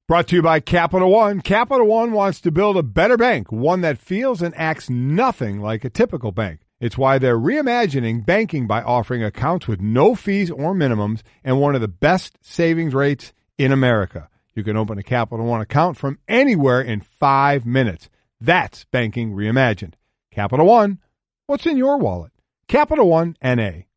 Brought to you by Capital One. Capital One wants to build a better bank, one that feels and acts nothing like a typical bank. It's why they're reimagining banking by offering accounts with no fees or minimums and one of the best savings rates in America. You can open a Capital One account from anywhere in 5 minutes. That's banking reimagined. Capital One, what's in your wallet? Capital One, N.A.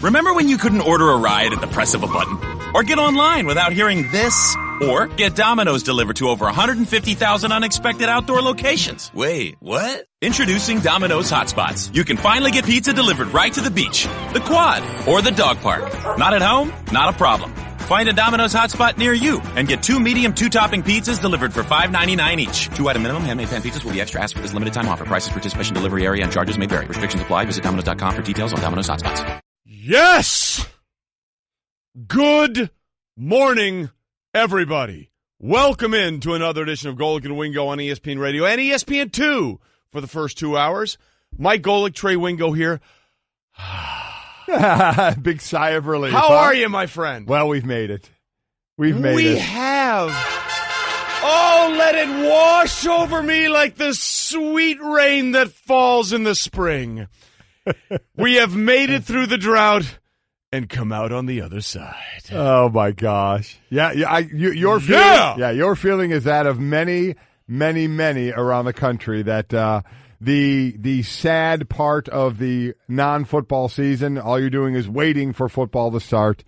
Remember when you couldn't order a ride at the press of a button? Or get online without hearing this? Or get Domino's delivered to over 150,000 unexpected outdoor locations? Wait, what? Introducing Domino's Hotspots. You can finally get pizza delivered right to the beach, the quad, or the dog park. Not at home? Not a problem. Find a Domino's hotspot near you and get 2 medium 2-topping pizzas delivered for $5.99 each. 2-item minimum. Handmade pan pizzas will be extra asked for this limited time offer. Prices, participation, delivery area, and charges may vary. Restrictions apply. Visit Domino's.com for details on Domino's hotspots. Yes! Good morning, everybody. Welcome in to another edition of Golic and Wingo on ESPN Radio and ESPN2 for the first 2 hours. Mike Golic, Trey Wingo here. Big sigh of relief. How are you, my friend? Well, we've made it. We have. Oh, let it wash over me like the sweet rain that falls in the spring. We have made it through the drought and come out on the other side. Oh, my gosh. Your feeling is that of many, many, many around the country that the sad part of the non-football season, all you're doing is waiting for football to start,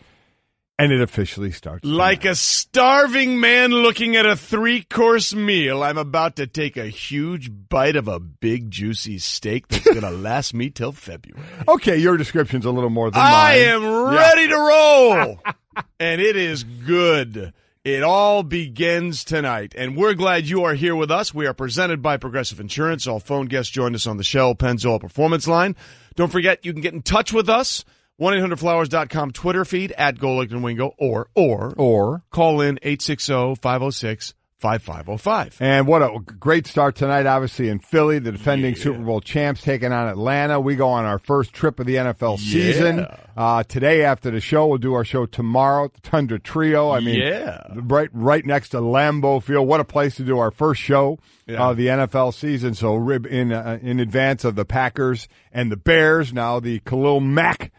and it officially starts. Like a starving man looking at a 3-course meal, I'm about to take a huge bite of a big, juicy steak that's going to last me till February. Okay, your description's a little more than mine. I am ready to roll, and it is good. It all begins tonight, and we're glad you are here with us. We are presented by Progressive Insurance. All phone guests join us on the Shell Pennzoil Performance Line. Don't forget, you can get in touch with us. 1-800-Flowers.com Twitter feed at Golic and Wingo or call in 860-506-5505. And what a great start tonight, obviously, in Philly. The defending Super Bowl champs taking on Atlanta. We go on our first trip of the NFL season. Today after the show, we'll do our show tomorrow at the Tundra Trio. Right next to Lambeau Field. What a place to do our first show of the NFL season. So in advance of the Packers and the Bears. Now the Khalil Mack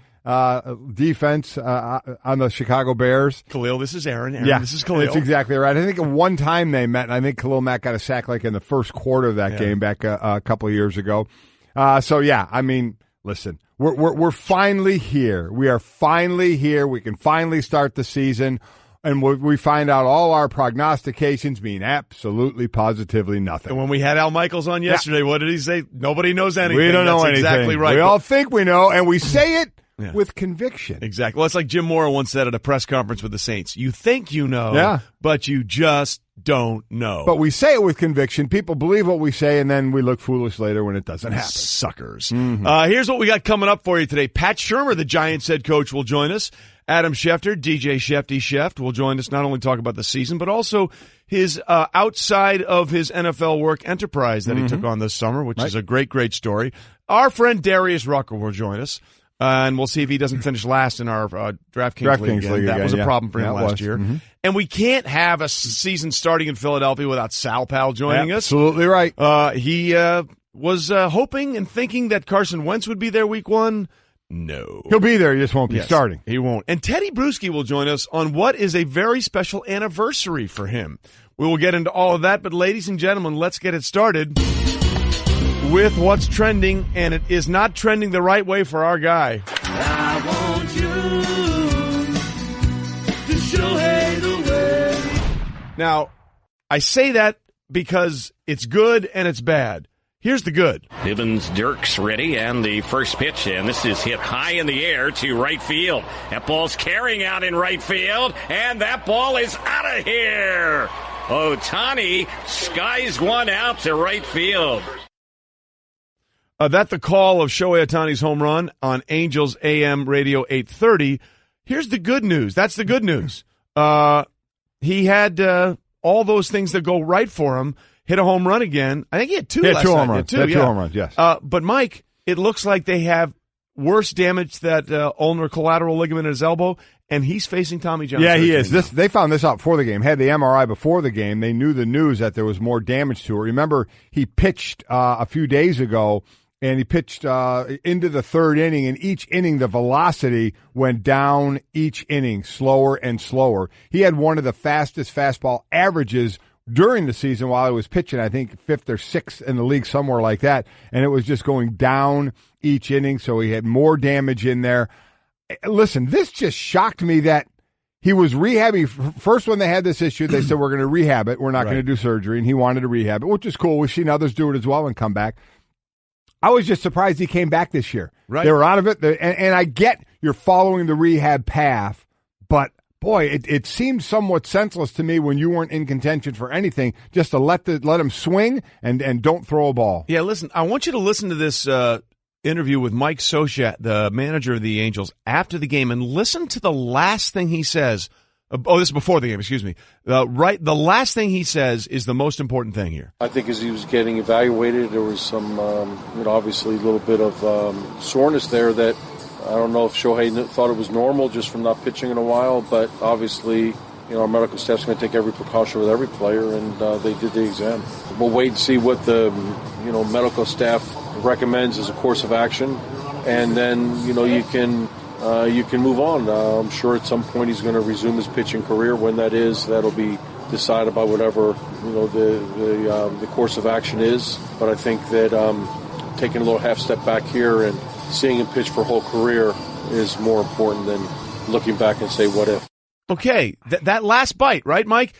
defense on the Chicago Bears. Khalil, this is Aaron. This is Khalil. That's exactly right. I think at one time they met, and I think Khalil Mack got a sack like in the first quarter of that game back a couple of years ago. Listen, we're finally here. We are finally here. We can finally start the season, and we find out all our prognostications mean absolutely, positively nothing. And when we had Al Michaels on yesterday, what did he say? Nobody knows anything. We don't know anything. Exactly right. We all think we know, and we say it with conviction. Exactly. Well, it's like Jim Mora once said at a press conference with the Saints. You think you know, but you just don't know. But we say it with conviction. People believe what we say, and then we look foolish later when it doesn't happen. Suckers. Mm-hmm. Here's what we got coming up for you today. Pat Schurmur, the Giants head coach, will join us. Adam Schefter, DJ Shefty Sheft, will join us, not only talk about the season, but also his outside of his NFL work enterprise that he took on this summer, which is a great, great story. Our friend Darius Rucker will join us. And we'll see if he doesn't finish last in our DraftKings League again. That was a problem for him last year. Mm-hmm. And we can't have a season starting in Philadelphia without Sal Pal joining us. Absolutely right. He was hoping and thinking that Carson Wentz would be there week one. No. He'll be there. He just won't be starting. He won't. And Teddy Bruschi will join us on what is a very special anniversary for him. We will get into all of that. But ladies and gentlemen, let's get it started with what's trending, and it is not trending the right way for our guy. I want you to show the way. Now, I say that because it's good and it's bad. Here's the good. Nivens Dirks ready, and the first pitch, and this is hit high in the air to right field. That ball's carrying out in right field, and that ball is out of here. Ohtani skies one out to right field. That's the call of Shohei Ohtani's home run on Angels AM Radio 830. Here's the good news. That's the good news. He had all those things that go right for him. Hit a home run again. I think he had two last night. Home runs. Two home runs, yes. But, Mike, it looks like they have worse damage that ulnar collateral ligament in his elbow, and he's facing Tommy John. Yeah, he is. They found this out before the game. Had the MRI before the game. They knew the news that there was more damage to it. Remember, he pitched a few days ago, and he pitched into the third inning, and each inning the velocity went down each inning, slower and slower. He had one of the fastest fastball averages during the season while he was pitching, I think 5th or 6th in the league, somewhere like that, and it was just going down each inning, so he had more damage in there. Listen, this just shocked me that he was rehabbing. First, when they had this issue, they said, we're going to rehab it. We're not going to do surgery, and he wanted to rehab it, which is cool. We've seen others do it as well and come back. I was just surprised he came back this year. Right. They were out of it, and I get you're following the rehab path, but boy, it seemed somewhat senseless to me when you weren't in contention for anything, just to let him swing and don't throw a ball. Yeah, listen, I want you to listen to this interview with Mike Scioscia, the manager of the Angels, after the game, and listen to the last thing he says. This is before the game, excuse me. The last thing he says is the most important thing here. I think as he was getting evaluated, there was some, obviously a little bit of soreness there that I don't know if Shohei thought it was normal just from not pitching in a while, but obviously, our medical staff's going to take every precaution with every player, and they did the exam. We'll wait and see what the, medical staff recommends as a course of action, and then, you can move on. I'm sure at some point he's going to resume his pitching career. When that is, that'll be decided by whatever, the course of action is. But I think that taking a little half step back here and seeing him pitch for a whole career is more important than looking back and say, what if? Okay, that last bite, right, Mike?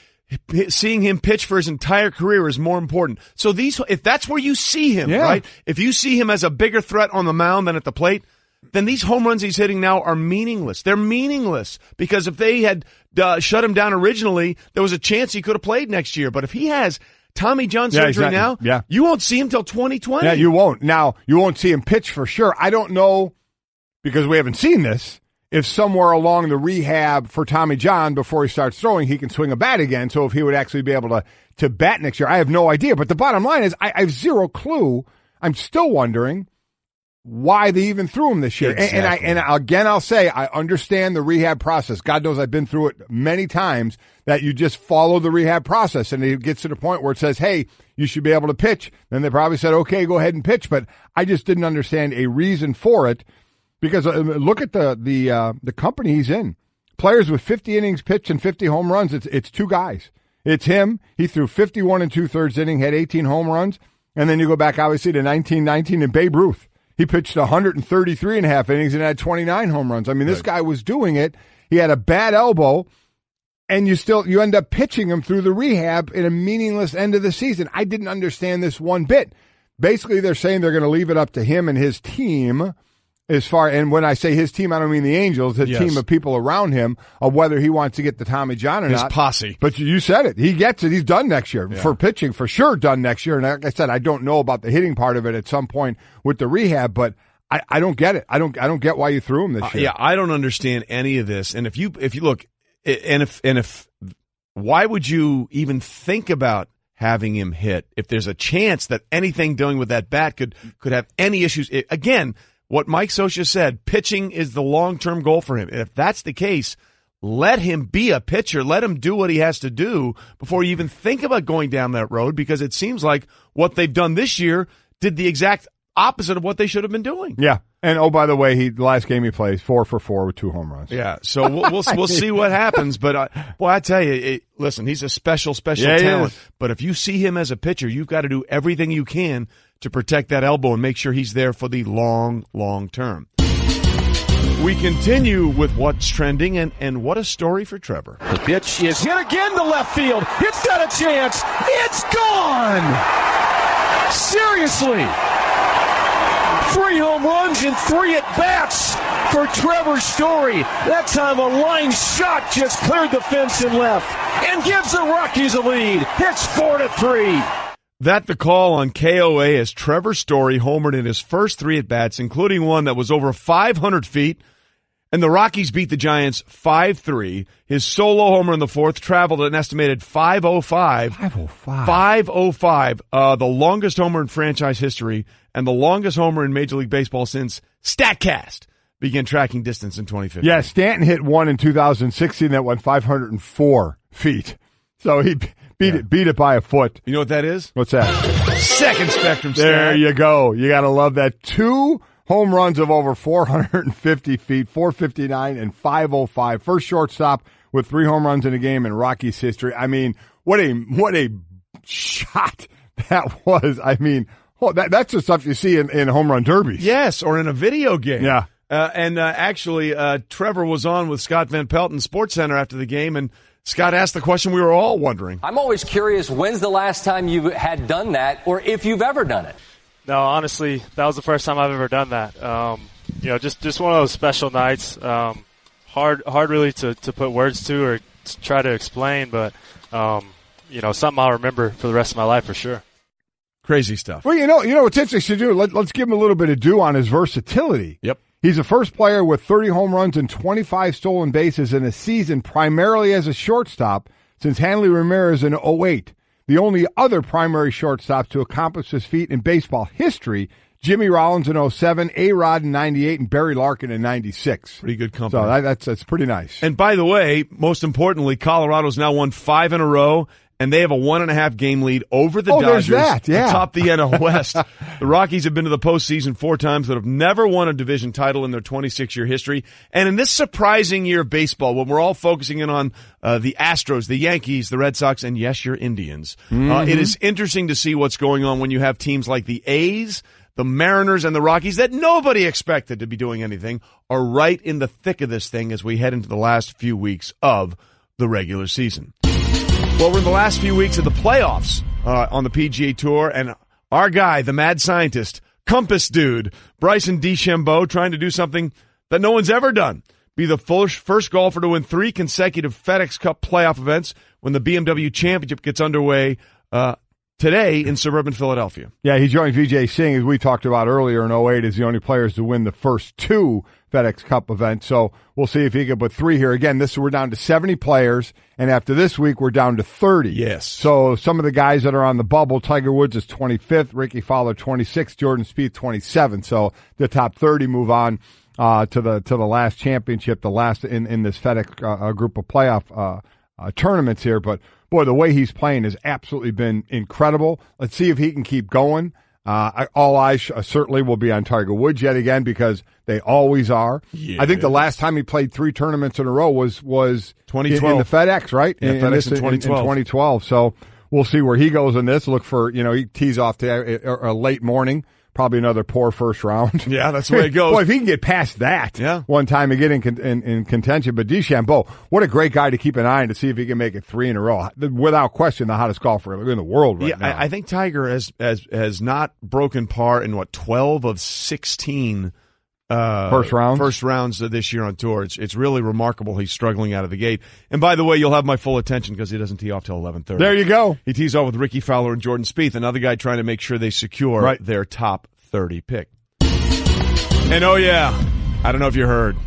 Seeing him pitch for his entire career is more important. So if that's where you see him, right? If you see him as a bigger threat on the mound than at the plate, then these home runs he's hitting now are meaningless. They're meaningless because if they had shut him down originally, there was a chance he could have played next year. But if he has Tommy John surgery now, you won't see him till 2020. Yeah, you won't. Now, you won't see him pitch for sure. I don't know, because we haven't seen this, if somewhere along the rehab for Tommy John before he starts throwing, he can swing a bat again. So if he would actually be able to bat next year, I have no idea. But the bottom line is I have zero clue. I'm still wondering why they even threw him this year. Exactly. And again, I'll say, I understand the rehab process. God knows I've been through it many times, that you just follow the rehab process, and it gets to the point where it says, hey, you should be able to pitch. Then they probably said, okay, go ahead and pitch. But I just didn't understand a reason for it, because look at the company he's in. Players with 50 innings pitched and 50 home runs, it's two guys. It's him. He threw 51 2/3 inning, had 18 home runs. And then you go back, obviously, to 1919 and Babe Ruth. He pitched 133 and a half innings and had 29 home runs. I mean, this guy was doing it. He had a bad elbow, and you end up pitching him through the rehab in a meaningless end of the season. I didn't understand this one bit. Basically, they're saying they're going to leave it up to him and his team, and when I say his team, I don't mean the Angels, the team of people around him, of whether he wants to get the Tommy John or not. His posse. But you said it. He gets it. He's done next year. For pitching, for sure done next year. And like I said, I don't know about the hitting part of it at some point with the rehab, but I don't get it. I don't get why you threw him this year. Yeah, I don't understand any of this. And if you look, if why would you even think about having him hit if there's a chance that anything doing with that bat could have any issues? Again, what Mike Scioscia said, pitching is the long-term goal for him. And if that's the case, let him be a pitcher. Let him do what he has to do before you even think about going down that road, because it seems like what they've done this year did the exact opposite of what they should have been doing. Yeah. And, oh, by the way, the last game he plays, 4 for 4 with 2 home runs. Yeah, so we'll see what happens. But, I tell you, listen, he's a special talent. But if you see him as a pitcher, you've got to do everything you can to protect that elbow and make sure he's there for the long, long term. We continue with what's trending, and what a story for Trevor. The pitch is hit again to left field. It's got a chance. It's gone! Seriously. 3 home runs and 3 at-bats for Trevor Story. That time a line shot just cleared the fence and left and gives the Rockies a lead. It's 4-3. That the call on KOA as Trevor Story homered in his first 3 at-bats, including one that was over 500 feet, and the Rockies beat the Giants 5-3. His solo homer in the 4th traveled an estimated 505. 505, the longest homer in franchise history and the longest homer in Major League Baseball since StatCast. began tracking distance in 2015. Yeah, Stanton hit one in 2016 that went 504 feet. So he beat it by a foot. You know what that is? What's that? Second spectrum stat. There you go. You got to love that. 2 home runs of over 450 feet, 459 and 505. First shortstop with 3 home runs in a game in Rockies history. I mean, what a shot that was. I mean, that's the stuff you see in home run derbies. Yes, or in a video game. Yeah. Actually, Trevor was on with Scott Van Pelt in SportsCenter after the game, and Scott asked the question we were all wondering. I'm always curious, when's the last time you had done that, or if you've ever done it? No, honestly, that was the first time I've ever done that. Just one of those special nights. Hard really to put words to or to try to explain, but something I'll remember for the rest of my life for sure. Crazy stuff. Well, you know what's interesting to do. Let's give him a little bit of due on his versatility. Yep. He's the first player with 30 home runs and 25 stolen bases in a season, primarily as a shortstop, since Hanley Ramirez in 2008. The only other primary shortstop to accomplish this feat in baseball history, Jimmy Rollins in 2007, A-Rod in 98, and Barry Larkin in 96. Pretty good company. So that's pretty nice. And by the way, most importantly, Colorado's now won 5 in a row, and they have a 1.5 game lead over the Dodgers atop the NL West. The Rockies have been to the postseason 4 times, but have never won a division title in their 26-year history. And in this surprising year of baseball, when we're all focusing in on the Astros, the Yankees, the Red Sox, and yes, your Indians, it is interesting to see what's going on when you have teams like the A's, the Mariners, and the Rockies that nobody expected to be doing anything are right in the thick of this thing as we head into the last few weeks of the regular season. Well, we're in the last few weeks of the playoffs on the PGA Tour, and our guy, the mad scientist, compass dude, Bryson DeChambeau, trying to do something that no one's ever done. Be the first golfer to win 3 consecutive FedEx Cup playoff events when the BMW Championship gets underway today in suburban Philadelphia. Yeah, he joined Vijay Singh, as we talked about earlier in 2008, as the only players to win the first 2 FedEx Cup events. So we'll see if he can put 3 here. Again, we're down to 70 players, and after this week, we're down to 30. Yes. So some of the guys that are on the bubble, Tiger Woods is 25th, Ricky Fowler 26th, Jordan Spieth 27th. So the top 30 move on to the last championship, the last in this FedEx group of playoff tournaments here. But boy, the way he's playing has absolutely been incredible. Let's see if he can keep going. All eyes certainly will be on Tiger Woods yet again because they always are. Yes. I think the last time he played 3 tournaments in a row was 2012 in the FedEx, right? Yeah, FedEx in 2012. In 2012. So we'll see where he goes in this. Look for, he tees off to a late morning. Probably another poor first round. Yeah, that's the way it goes. Boy, if he can get past that one time and get in contention. But DeChambeau, what a great guy to keep an eye on to see if he can make it 3 in a row. Without question, the hottest golfer in the world right now. I think Tiger has not broken par in, 12 of 16 first rounds this year on tour. It's really remarkable. He's struggling out of the gate. And by the way, you'll have my full attention because he doesn't tee off till 11:30. There you go. He tees off with Ricky Fowler and Jordan Spieth, another guy trying to make sure they secure their top 30 pick. And oh yeah, I don't know if you heard,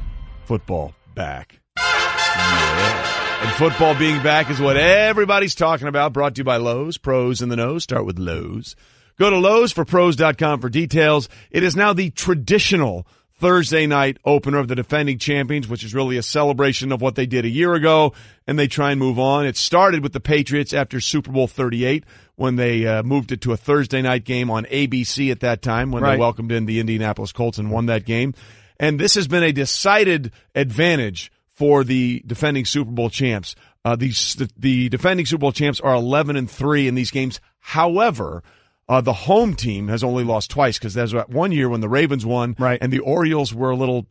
football back. Yeah. And football being back is what everybody's talking about. Brought to you by Lowe's. Pros in the know. Start with Lowe's. Go to lowesforpros.com for details. It is now the traditional Thursday night opener of the defending champions, which is really a celebration of what they did a year ago, and they try and move on. It started with the Patriots after Super Bowl 38 when they moved it to a Thursday night game on ABC at that time when they welcomed in the Indianapolis Colts and won that game. And this has been a decided advantage for the defending Super Bowl champs. The defending Super Bowl champs are 11-3 in these games. However, the home team has only lost twice because there's one year when the Ravens won and the Orioles were a little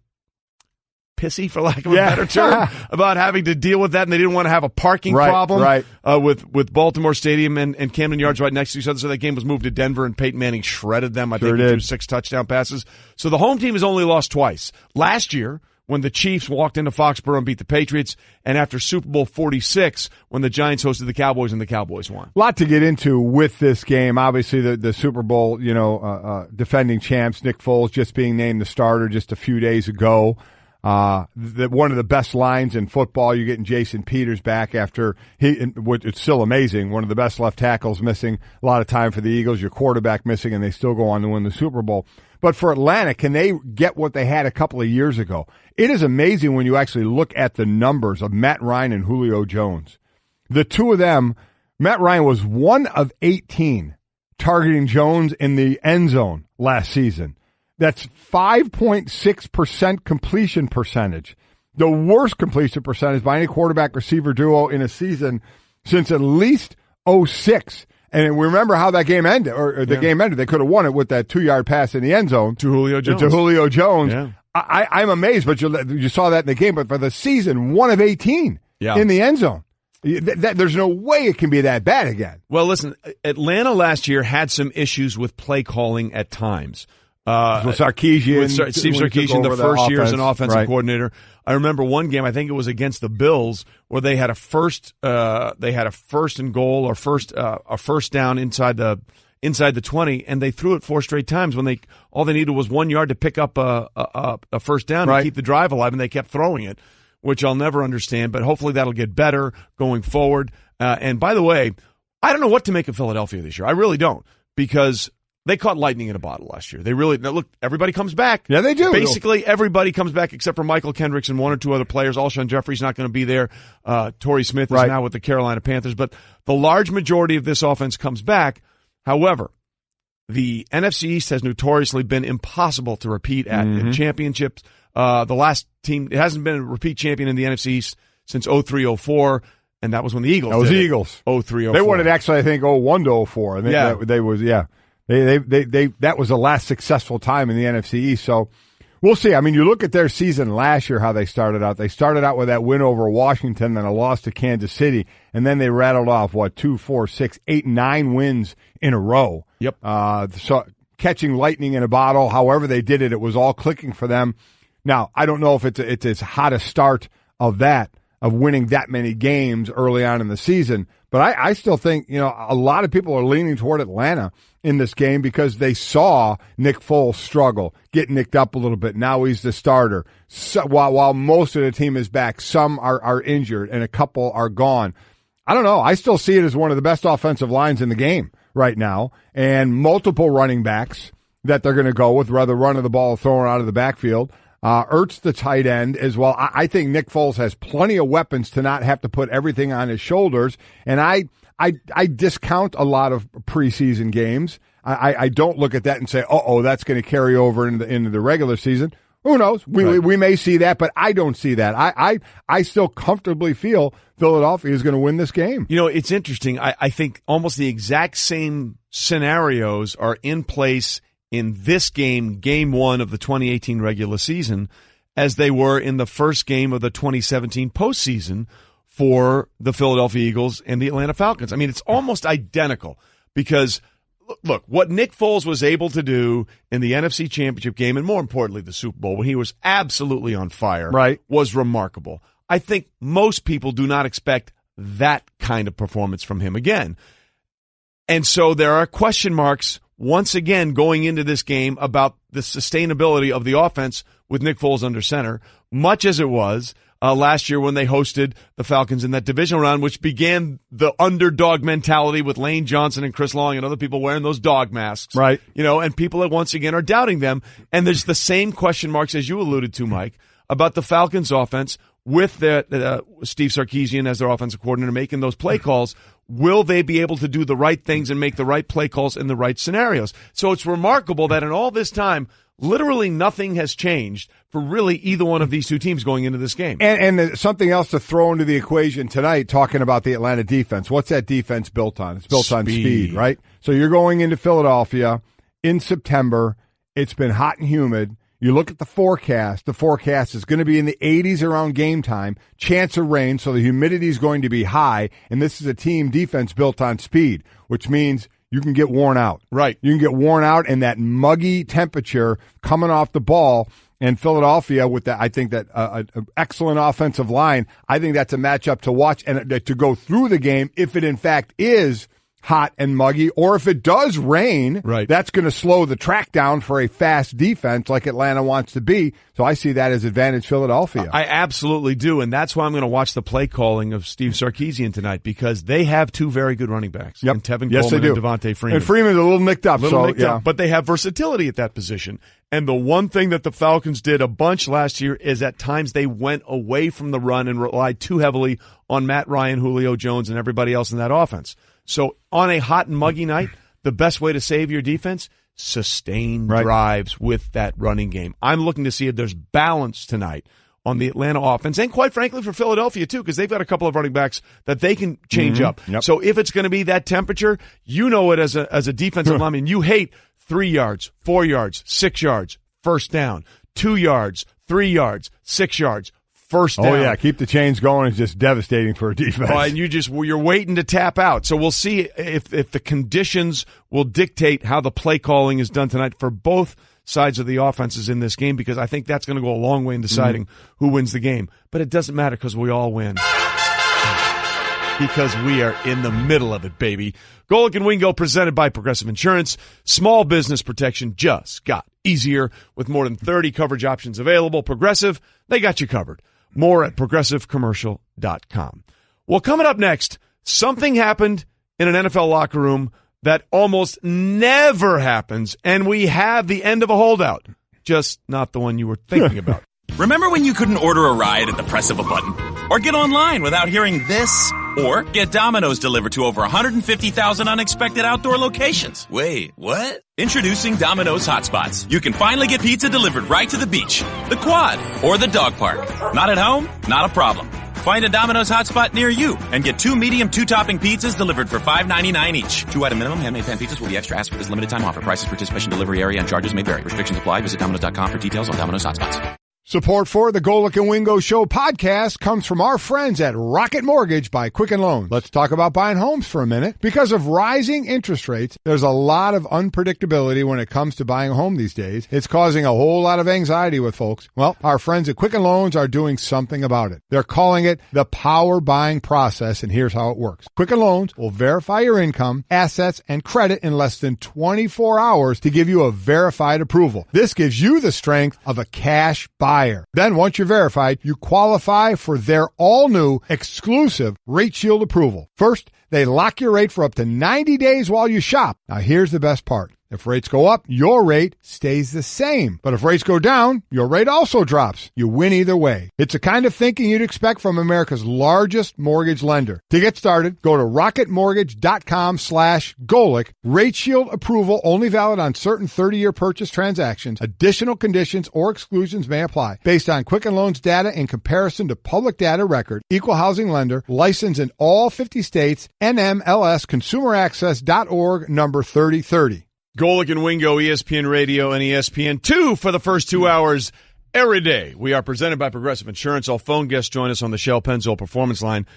pissy, for lack of a better term, about having to deal with that, and they didn't want to have a parking problem with Baltimore Stadium and Camden Yards right next to each other, so that game was moved to Denver, and Peyton Manning shredded them. I think he threw 6 touchdown passes. So the home team has only lost twice. Last year, when the Chiefs walked into Foxborough and beat the Patriots, and after Super Bowl 46, when the Giants hosted the Cowboys and the Cowboys won. A lot to get into with this game. Obviously, the Super Bowl, defending champs, Nick Foles just being named the starter just a few days ago. One of the best lines in football. You're getting Jason Peters back after it's still amazing. One of the best left tackles missing a lot of time for the Eagles. Your quarterback missing, and they still go on to win the Super Bowl. But for Atlanta, can they get what they had a couple of years ago? It is amazing when you actually look at the numbers of Matt Ryan and Julio Jones. The two of them, Matt Ryan was 1 of 18 targeting Jones in the end zone last season. That's 5.6% completion percentage. The worst completion percentage by any quarterback receiver duo in a season since at least 2006. And we remember how that game ended, or the game ended. They could have won it with that 2-yard pass in the end zone to Julio Jones. Yeah. I'm amazed, but you saw that in the game. But for the season, 1 of 18 in the end zone. There's no way it can be that bad again. Well, listen, Atlanta last year had some issues with play calling at times. With Sarkisian, Steve Sarkisian, the first year as an offensive coordinator. I remember one game, I think it was against the Bills, where they had a first and goal or a first down inside the 20, and they threw it 4 straight times when all they needed was 1 yard to pick up a first down and keep the drive alive, and they kept throwing it, which I'll never understand. But hopefully that'll get better going forward. And by the way, I don't know what to make of Philadelphia this year. I really don't, because they caught lightning in a bottle last year. Look, everybody comes back. Yeah, they do. Basically, everybody comes back except for Michael Kendricks and 1 or 2 other players. Alshon Jeffrey's not going to be there. Torrey Smith is now with the Carolina Panthers. But the large majority of this offense comes back. However, the NFC East has notoriously been impossible to repeat at in championships. The last team, it hasn't been a repeat champion in the NFC East since 03-04. And that was when the Eagles did it. That was the Eagles. 03-04. They won it actually, I think, 01-04. I think that was the last successful time in the NFC East. So we'll see. I mean, you look at their season last year, how they started out. They started out with that win over Washington, then a loss to Kansas City, and then they rattled off, 2, 4, 6, 8, 9 wins in a row. Yep. So catching lightning in a bottle, however they did it, it was all clicking for them. Now, I don't know if it's as hot a start of winning that many games early on in the season, but I still think, a lot of people are leaning toward Atlanta in this game because they saw Nick Foles struggle, get nicked up a little bit. Now he's the starter. So, while most of the team is back, some are injured and a couple are gone. I don't know. I still see it as one of the best offensive lines in the game right now, and multiple running backs that they're going to go with, rather run of the ball thrown out of the backfield. Ertz, the tight end, as well. I think Nick Foles has plenty of weapons to not have to put everything on his shoulders, and I discount a lot of preseason games. I don't look at that and say, that's going to carry over into the regular season. Who knows? We may see that, but I don't see that. I still comfortably feel Philadelphia is going to win this game. It's interesting. I think almost the exact same scenarios are in place in this game 1 of the 2018 regular season, as they were in the first game of the 2017 postseason for the Philadelphia Eagles and the Atlanta Falcons. I mean, it's almost identical because, look, what Nick Foles was able to do in the NFC Championship game, and more importantly, the Super Bowl, when he was absolutely on fire, was remarkable. I think most people do not expect that kind of performance from him again. And so there are question marks once again going into this game about the sustainability of the offense with Nick Foles under center, much as it was last year when they hosted the Falcons in that divisional round, which began the underdog mentality with Lane Johnson and Chris Long and other people wearing those dog masks. Right. And people that once again are doubting them. And there's the same question marks, as you alluded to, Mike, about the Falcons offense with Steve Sarkisian as their offensive coordinator making those play calls. Will they be able to do the right things and make the right play calls in the right scenarios? So it's remarkable that in all this time, literally nothing has changed for really either one of these two teams going into this game. And something else to throw into the equation tonight, talking about the Atlanta defense. What's that defense built on? It's built on speed, right? So you're going into Philadelphia in September. It's been hot and humid. You look at the forecast. The forecast is going to be in the 80s around game time. Chance of rain, so the humidity is going to be high. And this is a team defense built on speed, which means you can get worn out. Right. You can get worn out in that muggy temperature coming off the ball. And Philadelphia, with that, I think that an excellent offensive line, I think that's a matchup to watch and to go through the game if it in fact is hot and muggy, or if it does rain, that's going to slow the track down for a fast defense like Atlanta wants to be. So I see that as advantage Philadelphia. I absolutely do, and that's why I'm going to watch the play calling of Steve Sarkisian tonight, because they have two very good running backs. Yep. And Tevin Yes, Coleman they do. and Devontae Freeman. And Freeman's a little nicked up. But they have versatility at that position. And the one thing that the Falcons did a bunch last year is at times they went away from the run and relied too heavily on Matt Ryan, Julio Jones, and everybody else in that offense. So on a hot and muggy night, the best way to save your defense, sustain drives with that running game. I'm looking to see if there's balance tonight on the Atlanta offense, and quite frankly for Philadelphia too, because they've got a couple of running backs that they can change up. Yep. So if it's going to be that temperature, you know it as a defensive lineman, you hate 3 yards, 4 yards, 6 yards, first down, 2 yards, 3 yards, 6 yards, first down. Oh, yeah, keep the chains going is just devastating for a defense. And you're waiting to tap out. So we'll see if the conditions will dictate how the play calling is done tonight for both sides of the offenses in this game, because I think that's going to go a long way in deciding who wins the game. But it doesn't matter because we all win. Because we are in the middle of it, baby. Golic and Wingo, presented by Progressive Insurance. Small business protection just got easier with more than 30 coverage options available. Progressive, they got you covered. More at progressivecommercial.com. Well, coming up next, something happened in an NFL locker room that almost never happens, and we have the end of a holdout. Just not the one you were thinking about. Remember when you couldn't order a ride at the press of a button? Or get online without hearing this? Or get Domino's delivered to over 150,000 unexpected outdoor locations? Wait, what? Introducing Domino's Hotspots. You can finally get pizza delivered right to the beach, the quad, or the dog park. Not at home? Not a problem. Find a Domino's hotspot near you and get 2 medium 2-topping pizzas delivered for $5.99 each. 2-item minimum. Handmade pan pizzas will be extra asked for this limited time offer. Prices, participation, delivery area, and charges may vary. Restrictions apply. Visit Domino's.com for details on Domino's Hotspots. Support for the Golic and Wingo Show podcast comes from our friends at Rocket Mortgage by Quicken Loans. Let's talk about buying homes for a minute. Because of rising interest rates, there's a lot of unpredictability when it comes to buying a home these days. It's causing a whole lot of anxiety with folks. Well, our friends at Quicken Loans are doing something about it. They're calling it the power buying process, and here's how it works. Quicken Loans will verify your income, assets, and credit in less than 24 hours to give you a verified approval. This gives you the strength of a cash buyer. Then once you're verified, you qualify for their all-new exclusive Rate Shield approval. First, they lock your rate for up to 90 days while you shop. Now here's the best part. If rates go up, your rate stays the same. But if rates go down, your rate also drops. You win either way. It's the kind of thinking you'd expect from America's largest mortgage lender. To get started, go to rocketmortgage.com/Golic. Rate Shield approval only valid on certain 30-year purchase transactions. Additional conditions or exclusions may apply. Based on Quicken Loans data in comparison to public data record. Equal housing lender. Licensed in all 50 states. NMLSconsumeraccess.org number 3030. Golic and Wingo, ESPN Radio and ESPN2 for the first 2 hours every day. We are presented by Progressive Insurance. All phone guests join us on the Shell Pennzoil Performance Line.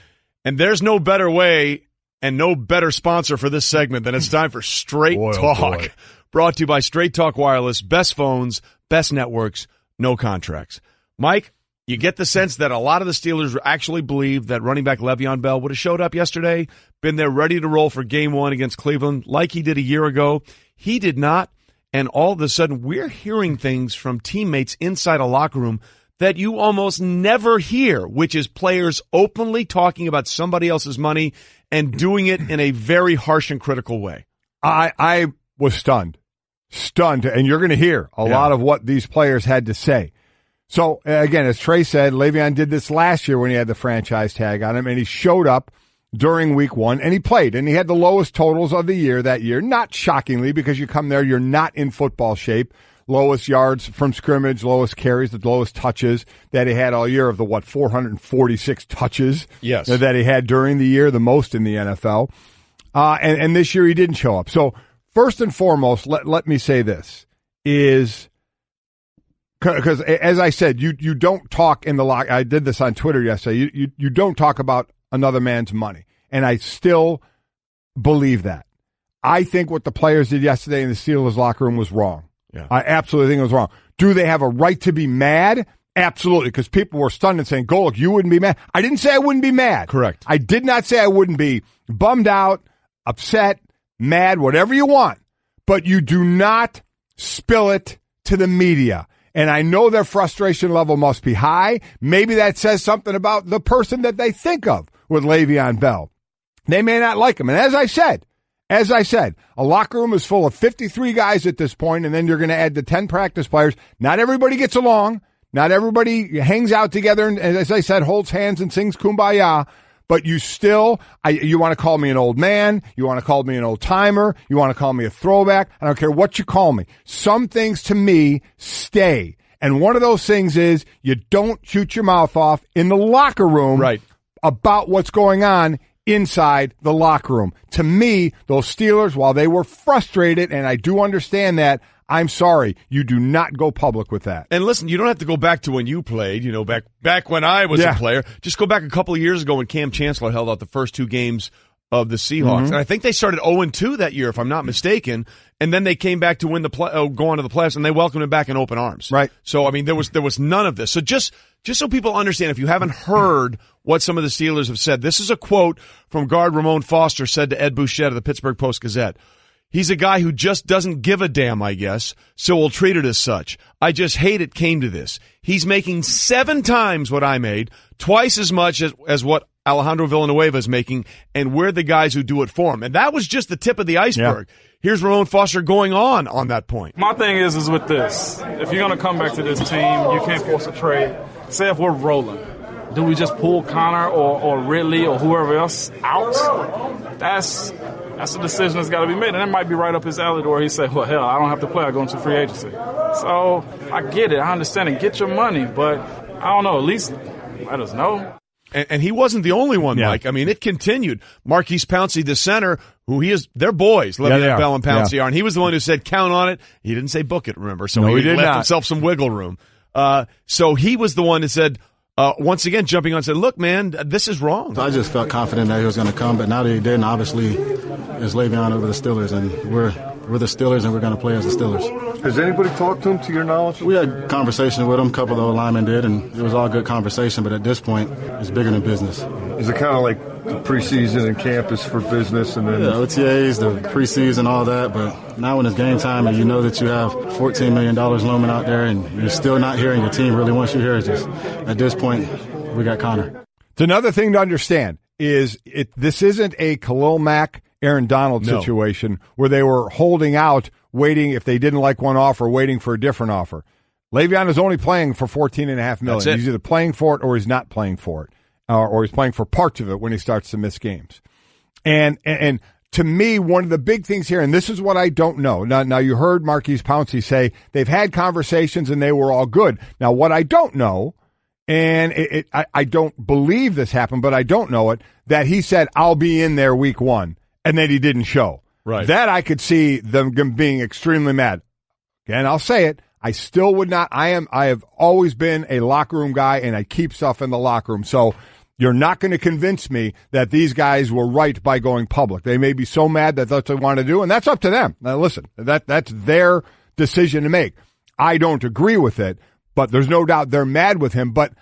And there's no better way and no better sponsor for this segment than it's time for Straight Talk. Brought to you by Straight Talk Wireless. Best phones, best networks, no contracts. Mike, you get the sense that a lot of the Steelers actually believe that running back Le'Veon Bell would have showed up yesterday, been there ready to roll for game one against Cleveland like he did a year ago. He did not, and all of a sudden we're hearing things from teammates inside a locker room that you almost never hear, which is players openly talking about somebody else's money and doing it in a very harsh and critical way. I was stunned, and you're going to hear a lot of what these players had to say. So, again, as Trey said, Le'Veon did this last year when he had the franchise tag on him, and he showed up during week one, and he played, and he had the lowest totals of the year that year, not shockingly, because you come there, you're not in football shape. Lowest yards from scrimmage, lowest carries, the lowest touches that he had all year of the, 446 touches that he had during the year, the most in the NFL. And this year he didn't show up. So first and foremost, let me say this, is because as I said, you don't talk in the lock. I did this on Twitter yesterday. You don't talk about another man's money. And I still believe that. I think what the players did yesterday in the Steelers locker room was wrong. Yeah. I absolutely think it was wrong. Do they have a right to be mad? Absolutely, because people were stunned and saying, Golic, you wouldn't be mad. I didn't say I wouldn't be mad. Correct. I did not say I wouldn't be bummed out, upset, mad, whatever you want, but you do not spill it to the media. And I know their frustration level must be high. Maybe that says something about the person that they think of with Le'Veon Bell. They may not like him. And as I said, a locker room is full of 53 guys at this point, and then you're going to add the 10 practice players. Not everybody gets along. Not everybody hangs out together and, as I said, holds hands and sings Kumbaya. But you still, you want to call me an old man, you want to call me an old timer, you want to call me a throwback. I don't care what you call me. Some things to me stay. And one of those things is you don't shoot your mouth off in the locker room about what's going on inside the locker room. To me, those Steelers, while they were frustrated, and I do understand that, I'm sorry, you do not go public with that. And listen, you don't have to go back to when you played, back when I was a player. Just go back a couple of years ago when Cam Chancellor held out the first 2 games of the Seahawks. And I think they started 0-2 that year, if I'm not mistaken. And then they came back to win go on to the playoffs, and they welcomed him back in open arms. Right. So, I mean, there was none of this. So just so people understand, if you haven't heard what some of the Steelers have said, this is a quote from guard Ramon Foster said to Ed Bouchette of the Pittsburgh Post-Gazette. He's a guy who just doesn't give a damn, I guess, so we'll treat it as such. I just hate it came to this. He's making 7 times what I made, twice as much as what Alejandro Villanueva is making, and we're the guys who do it for him. And that was just the tip of the iceberg. Here's Ramon Foster going on that point. My thing is with this. If you're going to come back to this team, you can't force a trade. Say if we're rolling, do we just pull Connor or Ridley or whoever else out? That's a decision that's got to be made, and that might be right up his alley where he say, well, hell, I don't have to play. I go into free agency. So I get it. I understand it. Get your money, but I don't know. At least let us know. And he wasn't the only one, Mike. I mean, it continued. Marquise Pouncey, the center, they're boys. Le'Veon Bell and Pouncey are. And he was the one who said, count on it. He didn't say book it, remember? So he left himself some wiggle room. So he was the one that said, once again, jumping on and said, look, man, this is wrong. I just felt confident that he was going to come, but now that he didn't, obviously, it's Le'Veon over the Steelers, and we're the Steelers, and we're going to play as the Steelers. Has anybody talked to him, to your knowledge? We had conversation with him, a couple of the linemen did, and it was all good conversation, but at this point, it's bigger than business. Is it kind of like the preseason and camp is for business? And then OTAs, the preseason, all that, but now when it's game time and you know that you have $14 million looming out there and you're still not hearing your team really wants you here, at this point, we got Connor. It's another thing to understand is this isn't a Khalil Mack, Aaron Donald situation where they were holding out, waiting if they didn't like one offer, waiting for a different offer. Le'Veon is only playing for $14.5 million. He's either playing for it or he's not playing for it, or he's playing for parts of it when he starts to miss games. And to me, one of the big things here, and this is what I don't know. Now you heard Marquise Pouncey say they've had conversations and they were all good. Now what I don't know, and I don't believe this happened, but I don't know it, that he said, I'll be in there week 1, and then he didn't show. Right. That I could see them being extremely mad. Again, I'll say it. I still would not. I have always been a locker room guy, and I keep stuff in the locker room. So you're not going to convince me that these guys were right by going public. They may be so mad that that's what they want to do, and that's up to them. Now, listen, that's their decision to make. I don't agree with it, but there's no doubt they're mad with him. But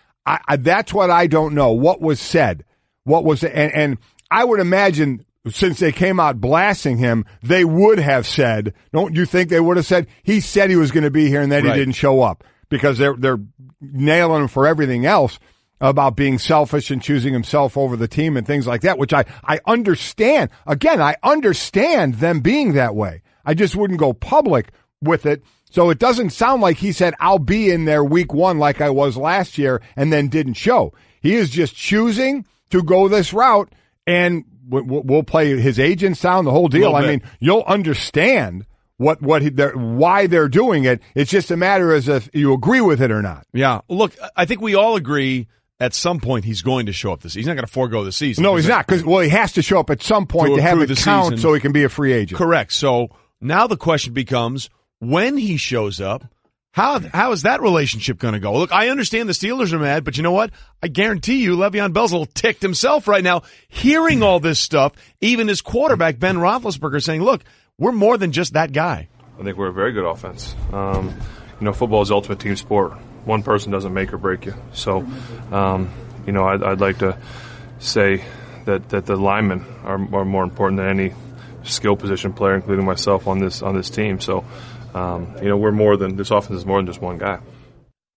that's what I don't know. What was said? What was and I would imagine, since they came out blasting him, they would have said, don't you think they would have said, he said he was going to be here and then he didn't show up, because they're nailing him for everything else about being selfish and choosing himself over the team and things like that, which I understand. Again, I understand them being that way. I just wouldn't go public with it. So it doesn't sound like he said, I'll be in there week 1 like I was last year and then didn't show. He is just choosing to go this route, and we'll play his agent sound, the whole deal. I mean, you'll understand why they're doing it. It's just a matter as if you agree with it or not. Yeah. Look, I think we all agree at some point he's going to show up this season. He's not going to forego the season. No, he's not, because he has to show up at some point to have it count season, so he can be a free agent. Correct. So now the question becomes, when he shows up, how is that relationship going to go? Look, I understand the Steelers are mad, but you know what? I guarantee you Le'Veon Bell's a little ticked himself right now, hearing all this stuff, even his quarterback, Ben Roethlisberger, saying, look, we're more than just that guy. I think we're a very good offense. Football is the ultimate team sport. One person doesn't make or break you. So, I'd like to say that the linemen are more important than skill position player, including myself on this team. So, we're more than this offense is more than just one guy.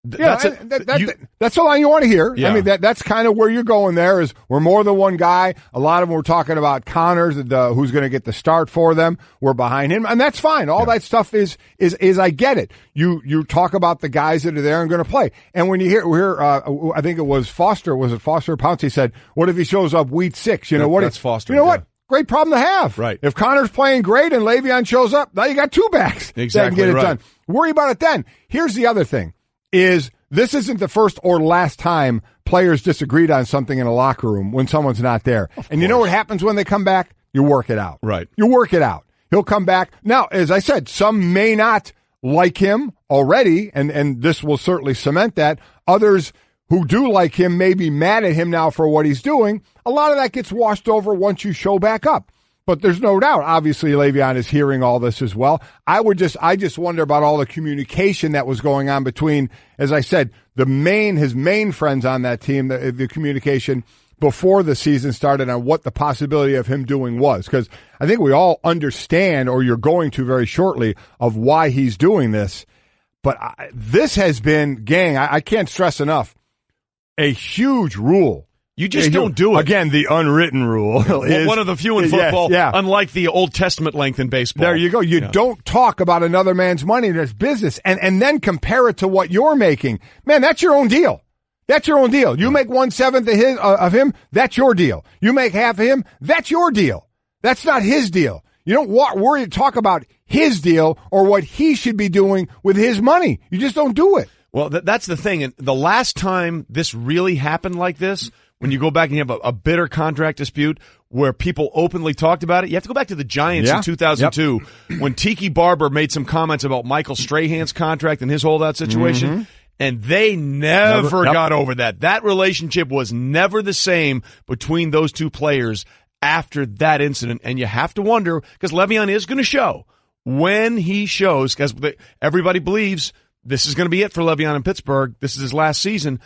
That's the line you want to hear. Yeah. I mean, that's kind of where you're going there is we're more than one guy. A lot of them were talking about Connors, who's going to get the start for them. We're behind him, and that's fine. All that stuff is I get it. You talk about the guys that are there and going to play. And when you hear I think it was Foster Pouncey said, what if he shows up week 6? That's Foster. You know what? Great problem to have. Right. If Connor's playing great and Le'Veon shows up, now you got 2 backs that can get it done. Worry about it then. Here's the other thing. This isn't the first or last time players disagreed on something in a locker room when someone's not there. And you know what happens when they come back? You work it out. Right. You work it out. He'll come back. Now, as I said, some may not like him already, and this will certainly cement that. Others who do like him may be mad at him now for what he's doing. A lot of that gets washed over once you show back up. But there's no doubt, obviously, Le'Veon is hearing all this as well. I just wonder about all the communication that was going on between, as I said, his main friends on that team, the communication before the season started on what the possibility of him doing was. Because I think we all understand, or you're going to very shortly, of why he's doing this. But this has been, gang, I can't stress enough, a huge rule. You just don't do it. Again, the unwritten rule is one of the few in football, unlike the Old Testament length in baseball. There you go. You don't talk about another man's money. That's business. And then compare it to what you're making. Man, that's your own deal. That's your own deal. You make 1/7 of him, that's your deal. You make half of him, that's your deal. That's not his deal. You don't worry to talk about his deal or what he should be doing with his money. You just don't do it. Well, that's the thing. And the last time this really happened like this, when you go back and you have a bitter contract dispute where people openly talked about it, you have to go back to the Giants in 2002 when Tiki Barber made some comments about Michael Strahan's contract and his holdout situation, and they never got over that. That relationship was never the same between those two players after that incident, and you have to wonder, because Le'Veon is going to show when he shows, because everybody believes this is going to be it for Le'Veon in Pittsburgh, this is his last season,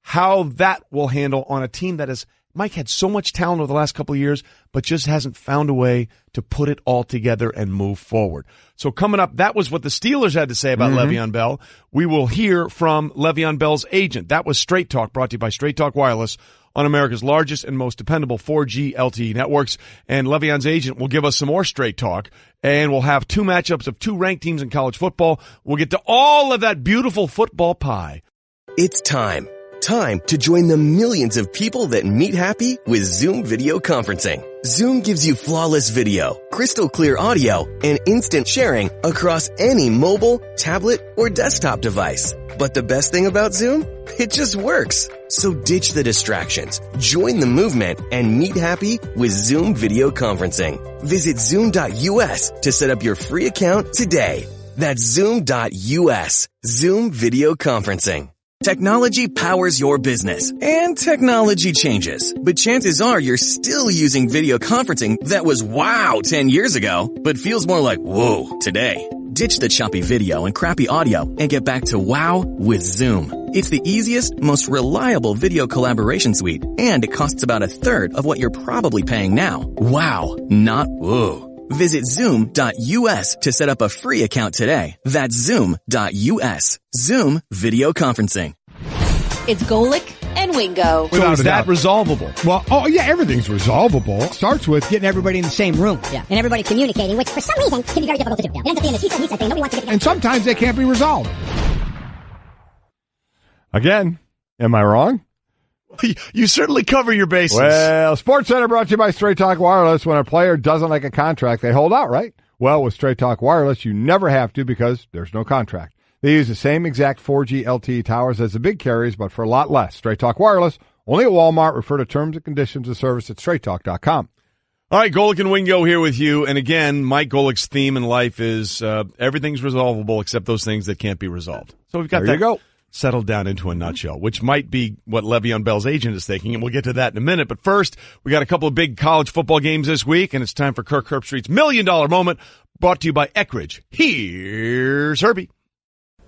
how that will handle on a team that is, Mike had so much talent over the last couple of years, but just hasn't found a way to put it all together and move forward. So coming up, that was what the Steelers had to say about Le'Veon Bell. We will hear from Le'Veon Bell's agent. That was Straight Talk, brought to you by Straight Talk Wireless on America's largest and most dependable 4G LTE networks. And Le'Veon's agent will give us some more Straight Talk, and we'll have 2 matchups of 2 ranked teams in college football. We'll get to all of that beautiful football pie. It's time to join the millions of people that meet happy with Zoom video conferencing. Zoom gives you flawless video, crystal clear audio, and instant sharing across any mobile, tablet, or desktop device. But the best thing about Zoom? It just works. So ditch the distractions, join the movement, and meet happy with Zoom video conferencing. Visit Zoom.us to set up your free account today. That's Zoom.us. Zoom video conferencing. Technology powers your business, and technology changes. But chances are you're still using video conferencing that was wow 10 years ago, but feels more like whoa today. Ditch the choppy video and crappy audio and get back to wow with Zoom. It's the easiest, most reliable video collaboration suite, and it costs about 1/3 of what you're probably paying now. Wow, not whoa. Visit Zoom.us to set up a free account today. That's Zoom.us. Zoom video conferencing. It's Golic and Wingo. So is that resolvable? Well, everything's resolvable. It starts with getting everybody in the same room. Yeah. And everybody communicating, which for some reason can be very difficult to do. It ends up being a she said, he said thing. Nobody wants to get together. And sometimes they can't be resolved. Again, am I wrong? You certainly cover your bases. Well, SportsCenter brought to you by Straight Talk Wireless. When a player doesn't like a contract, they hold out, right? Well, with Straight Talk Wireless, you never have to because there's no contract. They use the same exact 4G LTE towers as the big carriers, but for a lot less. Straight Talk Wireless, only at Walmart. Refer to terms and conditions of service at straighttalk.com. All right, Golic and Wingo here with you. And again, Mike Golic's theme in life is everything's resolvable except those things that can't be resolved. So we've got there you go. Settled down into a nutshell, which might be what Le'Veon Bell's agent is thinking, and we'll get to that in a minute. But first, we got a couple of big college football games this week, and it's time for Kirk Herbstreit's $1 Million Moment, brought to you by Eckridge. Here's Herbie.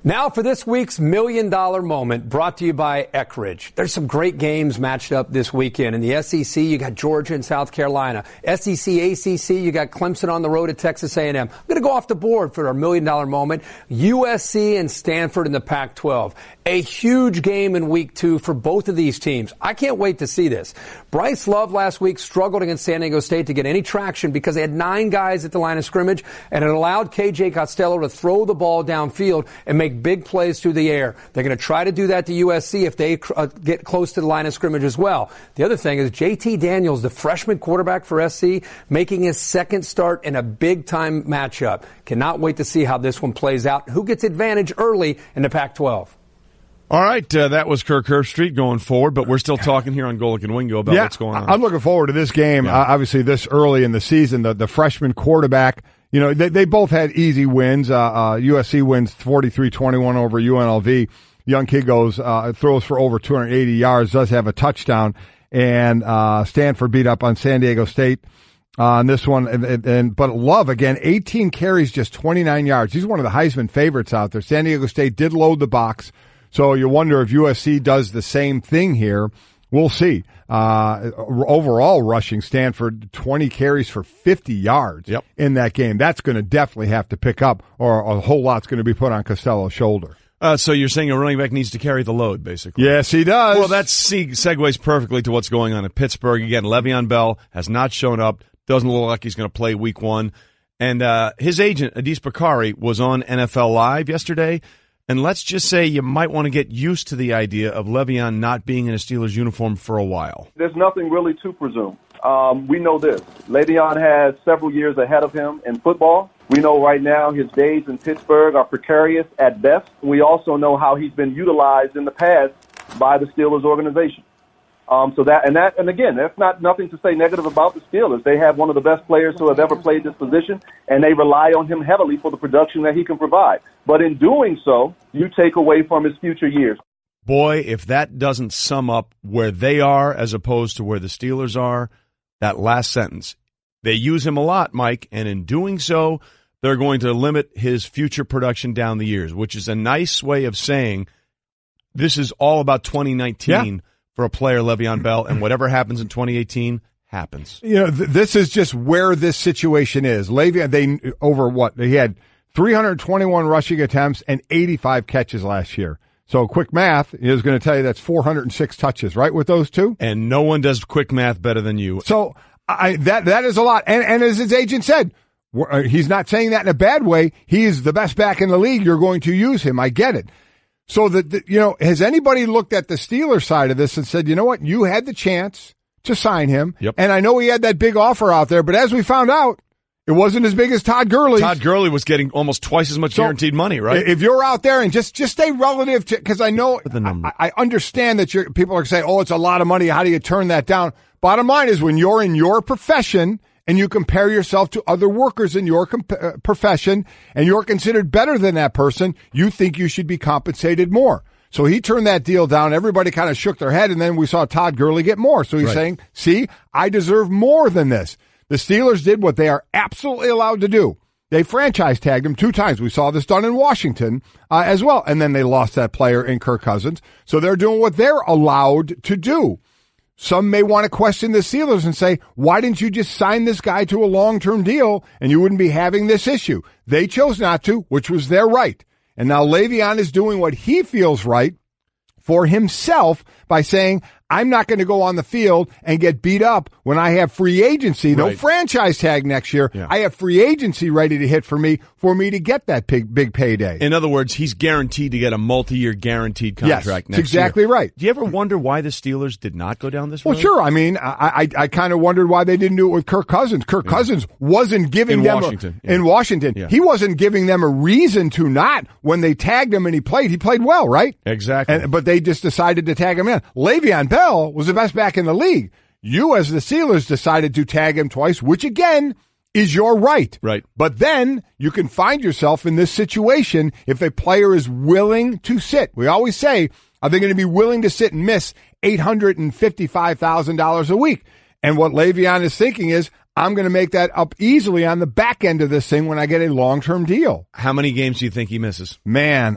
Now for this week's $1 Million Moment, brought to you by Eckridge. There's some great games matched up this weekend. In the SEC, you got Georgia and South Carolina. SEC, ACC, you got Clemson on the road at Texas A&M. I'm going to go off the board for our $1 Million Moment. USC and Stanford in the Pac-12. A huge game in week 2 for both of these teams. I can't wait to see this. Bryce Love last week struggled against San Diego State to get any traction because they had 9 guys at the line of scrimmage, and it allowed KJ Costello to throw the ball downfield and make big plays through the air. They're going to try to do that to USC if they get close to the line of scrimmage as well. The other thing is JT Daniels, the freshman quarterback for SC, making his second start in a big-time matchup. Cannot wait to see how this one plays out. Who gets advantage early in the Pac-12? All right, that was Kirk Herbstreit going forward, but we're still talking here on Golic and Wingo about what's going on. I'm looking forward to this game, obviously this early in the season. The freshman quarterback, you know, they both had easy wins. USC wins 43-21 over UNLV. Young kid goes, throws for over 280 yards, does have a touchdown, and Stanford beat up on San Diego State on this one. But Love, again, 18 carries, just 29 yards. He's one of the Heisman favorites out there. San Diego State did load the box. So you wonder if USC does the same thing here. We'll see. Overall rushing, Stanford 20 carries for 50 yards in that game. That's going to definitely have to pick up, or a whole lot's going to be put on Costello's shoulder. So you're saying a running back needs to carry the load, basically? Yes, he does. Well, that segues perfectly to what's going on in Pittsburgh. Again, Le'Veon Bell has not shown up. Doesn't look like he's going to play week 1. And his agent, Adis Bakari, was on NFL Live yesterday. And let's just say you might want to get used to the idea of Le'Veon not being in a Steelers uniform for a while. There's nothing really to presume. We know this. Le'Veon has several years ahead of him in football. We know right now his days in Pittsburgh are precarious at best. We also know how he's been utilized in the past by the Steelers organization. And again, that's not nothing to say negative about the Steelers. They have one of the best players who have ever played this position, and they rely on him heavily for the production that he can provide. But in doing so, you take away from his future years. Boy, if that doesn't sum up where they are as opposed to where the Steelers are, that last sentence. They use him a lot, Mike, and in doing so, they're going to limit his future production down the years, which is a nice way of saying this is all about 2019 for a player, Le'Veon Bell, and whatever happens in 2018 happens. You know, this is just where this situation is. Le'Veon, he had 321 rushing attempts and 85 catches last year. So quick math is going to tell you that's 406 touches, right, with those two? And no one does quick math better than you. So that is a lot. And as his agent said, he's not saying that in a bad way. He is the best back in the league. You're going to use him. I get it. So has anybody looked at the Steelers side of this and said, you know what, you had the chance to sign him. Yep. And I know he had that big offer out there, but as we found out, it wasn't as big as Todd Gurley's. Todd Gurley was getting almost twice as much guaranteed money, right? If you're out there and just stay relative to, because I know, I understand that people are saying, oh, it's a lot of money. How do you turn that down? Bottom line is when you're in your profession and you compare yourself to other workers in your profession and you're considered better than that person, you think you should be compensated more. So he turned that deal down. Everybody kind of shook their head, and then we saw Todd Gurley get more. So he's saying, see, I deserve more than this. The Steelers did what they are absolutely allowed to do. They franchise tagged him 2 times. We saw this done in Washington as well. And then they lost that player in Kirk Cousins. So they're doing what they're allowed to do. Some may want to question the Steelers and say, why didn't you just sign this guy to a long-term deal and you wouldn't be having this issue? They chose not to, which was their right. And now Le'Veon is doing what he feels right for himself by saying, I'm not going to go on the field and get beat up when I have free agency. No franchise tag next year. Yeah. I have free agency ready to hit for me to get that big payday. In other words, he's guaranteed to get a multi-year guaranteed contract next year. That's exactly right. Do you ever wonder why the Steelers did not go down this road? Well, sure. I mean, I kind of wondered why they didn't do it with Kirk Cousins. Kirk Cousins wasn't giving them in Washington. Yeah. He wasn't giving them a reason to not. When they tagged him and he played well, right? Exactly. But they just decided to tag him in. Le'Veon Bell was the best back in the league. You, as the Steelers, decided to tag him twice, which, again, is your right. Right. But then you can find yourself in this situation if a player is willing to sit. We always say, are they going to be willing to sit and miss $855,000 a week? And what Le'Veon is thinking is, I'm going to make that up easily on the back end of this thing when I get a long-term deal. How many games do you think he misses? Man,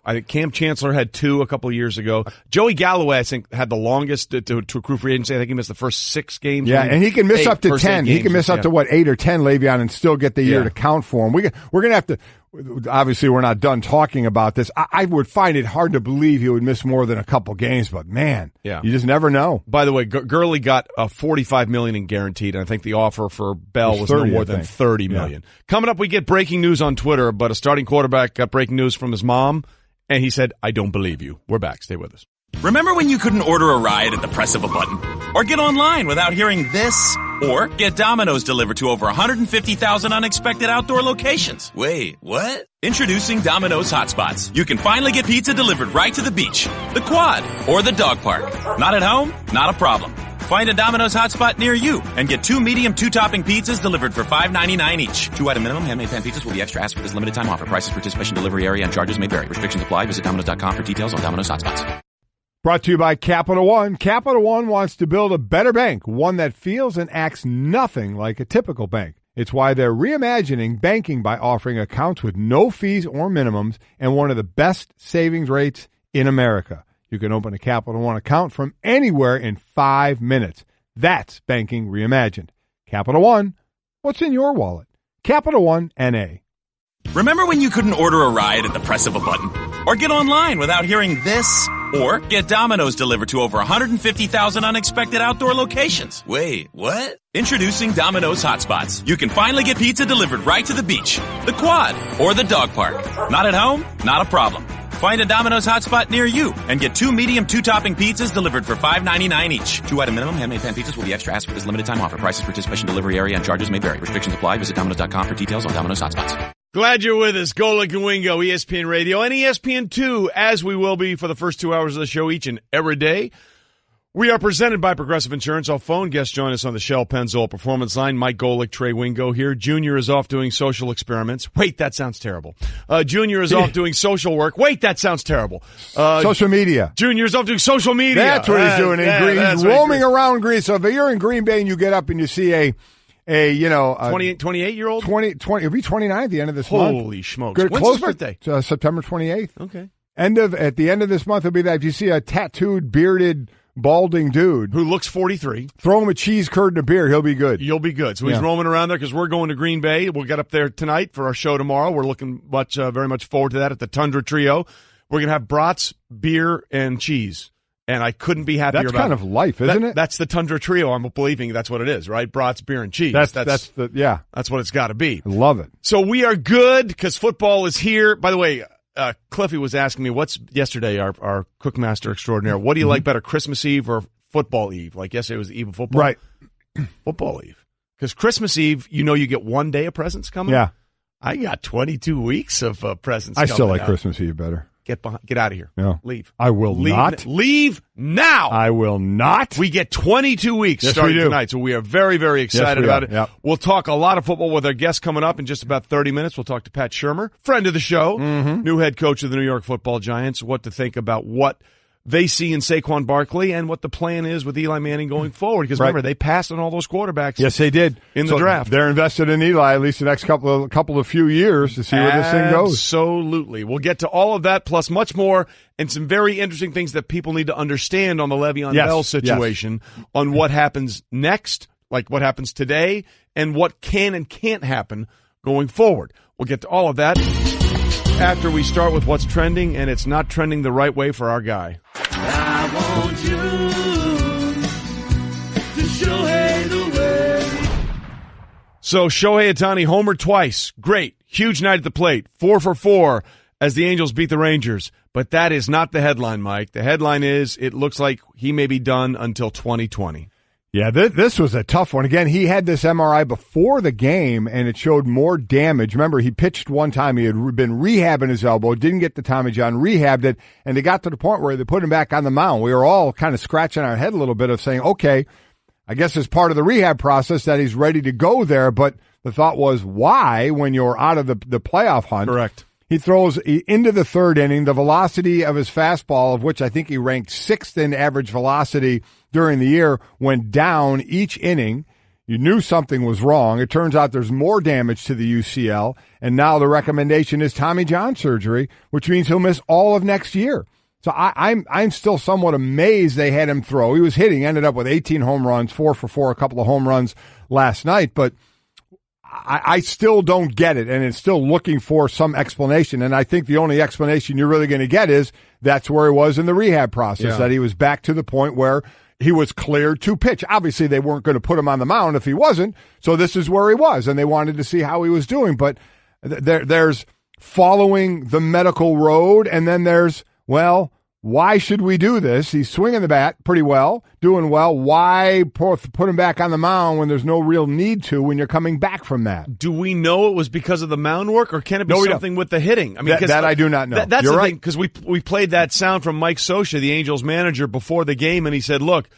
I think Cam Chancellor had 2 a couple of years ago. Joey Galloway, I think, had the longest to accrue free agency. I think he missed the first 6 games. Yeah, and he can miss up to 10. He can miss up to, 8 or 10, Le'Veon, and still get the year to count for him. We're going to have to – obviously, we're not done talking about this. I would find it hard to believe he would miss more than a couple games, but, man, you just never know. By the way, Gurley got $45 million in guaranteed, and I think the offer for Bell was no more than $30 million. Coming up, we get breaking news on Twitter, but a starting quarterback got breaking news from his mom. And he said, I don't believe you. We're back. Stay with us. Remember when you couldn't order a ride at the press of a button? Or get online without hearing this? Or get Domino's delivered to over 150,000 unexpected outdoor locations? Wait, what? Introducing Domino's Hotspots. You can finally get pizza delivered right to the beach, the quad, or the dog park. Not at home? Not a problem. Find a Domino's hotspot near you and get 2 medium 2-topping pizzas delivered for $5.99 each. 2-item minimum. Handmade pan pizzas will be extra asked for this limited time offer. Prices, participation, delivery area, and charges may vary. Restrictions apply. Visit Domino's.com for details on Domino's hotspots. Brought to you by Capital One. Capital One wants to build a better bank, one that feels and acts nothing like a typical bank. It's why they're reimagining banking by offering accounts with no fees or minimums and one of the best savings rates in America. You can open a Capital One account from anywhere in 5 minutes. That's banking reimagined. Capital One, what's in your wallet? Capital One, N.A. Remember when you couldn't order a ride at the press of a button? Or get online without hearing this? Or get Domino's delivered to over 150,000 unexpected outdoor locations? Wait, what? Introducing Domino's Hotspots. You can finally get pizza delivered right to the beach, the quad, or the dog park. Not at home? Not a problem. Find a Domino's hotspot near you and get 2 medium 2-topping pizzas delivered for $5.99 each. 2-item minimum. Handmade pan pizzas will be extra asked for this limited time offer. Prices, participation, delivery area, and charges may vary. Restrictions apply. Visit Domino's.com for details on Domino's hotspots. Glad you're with us. Golic and Wingo, ESPN Radio, and ESPN2, as we will be for the first 2 hours of the show each and every day. We are presented by Progressive Insurance. Our phone guests join us on the Shell Pennzoil Performance Line. Mike Golic, Trey Wingo here. Junior is off doing social experiments. Wait, that sounds terrible. Junior is off doing social work. Wait, that sounds terrible. Social media. Junior's off doing social media. That's what he's doing in Green. He's roaming around Green. So if you're in Green Bay and you get up and you see a 28-year-old? 20, he'll be 29 at the end of this month. Holy smokes. When's his birthday? September 28th. Okay. At the end of this month, it'll be that. If you see a tattooed, bearded, balding dude who looks 43, throw him a cheese curd and a beer. He'll be good. You'll be good. So he's roaming around there because we're going to Green Bay. We'll get up there tonight for our show tomorrow. We're looking very much forward to that at the Tundra Trio. We're going to have brats, beer, and cheese. And I couldn't be happier about it. That's kind of life, isn't it? That's the Tundra Trio. I'm believing that's what it is, right? Brats, beer, and cheese. That's what it's got to be. I love it. So we are good because football is here. By the way, Cliffy was asking me what's yesterday, our cookmaster extraordinaire. What do you like better, Christmas Eve or football Eve? Like yesterday was the eve of football. Right. Football Eve. Because Christmas Eve, you get 1 day of presents coming. Yeah. I got 22 weeks of presents coming. I still like out. Christmas Eve better. Get out of here. No. Leave. I will not. Leave now. I will not. We get 22 weeks starting tonight, so we are very, very excited about it. Yep. We'll talk a lot of football with our guests coming up in just about 30 minutes. We'll talk to Pat Schurmur, friend of the show, new head coach of the New York Football Giants, what to think about what they see in Saquon Barkley and what the plan is with Eli Manning going forward. Because remember, they passed on all those quarterbacks. Yes, they did in the draft. They're invested in Eli at least the next couple of few years to see where this thing goes. Absolutely. We'll get to all of that plus much more and some very interesting things that people need to understand on the Le'Veon Bell situation on what happens next, like what happens today, and what can and can't happen going forward. We'll get to all of that after we start with what's trending, and it's not trending the right way for our guy. I want you to Shohei the way. So Shohei Ohtani homered twice. Great. Huge night at the plate. 4 for 4 as the Angels beat the Rangers. But that is not the headline, Mike. The headline is it looks like he may be done until 2020. Yeah, this was a tough one. Again, he had this MRI before the game, and it showed more damage. Remember, he pitched one time. He had been rehabbing his elbow, didn't get the Tommy John, rehabbed it, and they got to the point where they put him back on the mound. We were all kind of scratching our head a little bit of saying, okay, I guess it's part of the rehab process that he's ready to go there, but the thought was, why when you're out of the playoff hunt? Correct. He throws into the third inning. The velocity of his fastball, of which I think he ranked 6th in average velocity during the year, went down each inning. You knew something was wrong. It turns out there's more damage to the UCL, and now the recommendation is Tommy John surgery, which means he'll miss all of next year. So I'm still somewhat amazed they had him throw. He was hitting, ended up with 18 home runs, 4 for 4, a couple of home runs last night, but I still don't get it, and it's still looking for some explanation. And I think the only explanation you're really going to get is that's where he was in the rehab process, that he was back to the point where he was cleared to pitch. Obviously, they weren't going to put him on the mound if he wasn't, so this is where he was, and they wanted to see how he was doing. But there's following the medical road, and then there's, well, why should we do this? He's swinging the bat pretty well, doing well. Why put him back on the mound when there's no real need to when you're coming back from that? Do we know it was because of the mound work, or can it be something with the hitting? I mean, that I do not know. That's You're the right. thing, because we played that sound from Mike Scioscia, the Angels manager, before the game, and he said, look,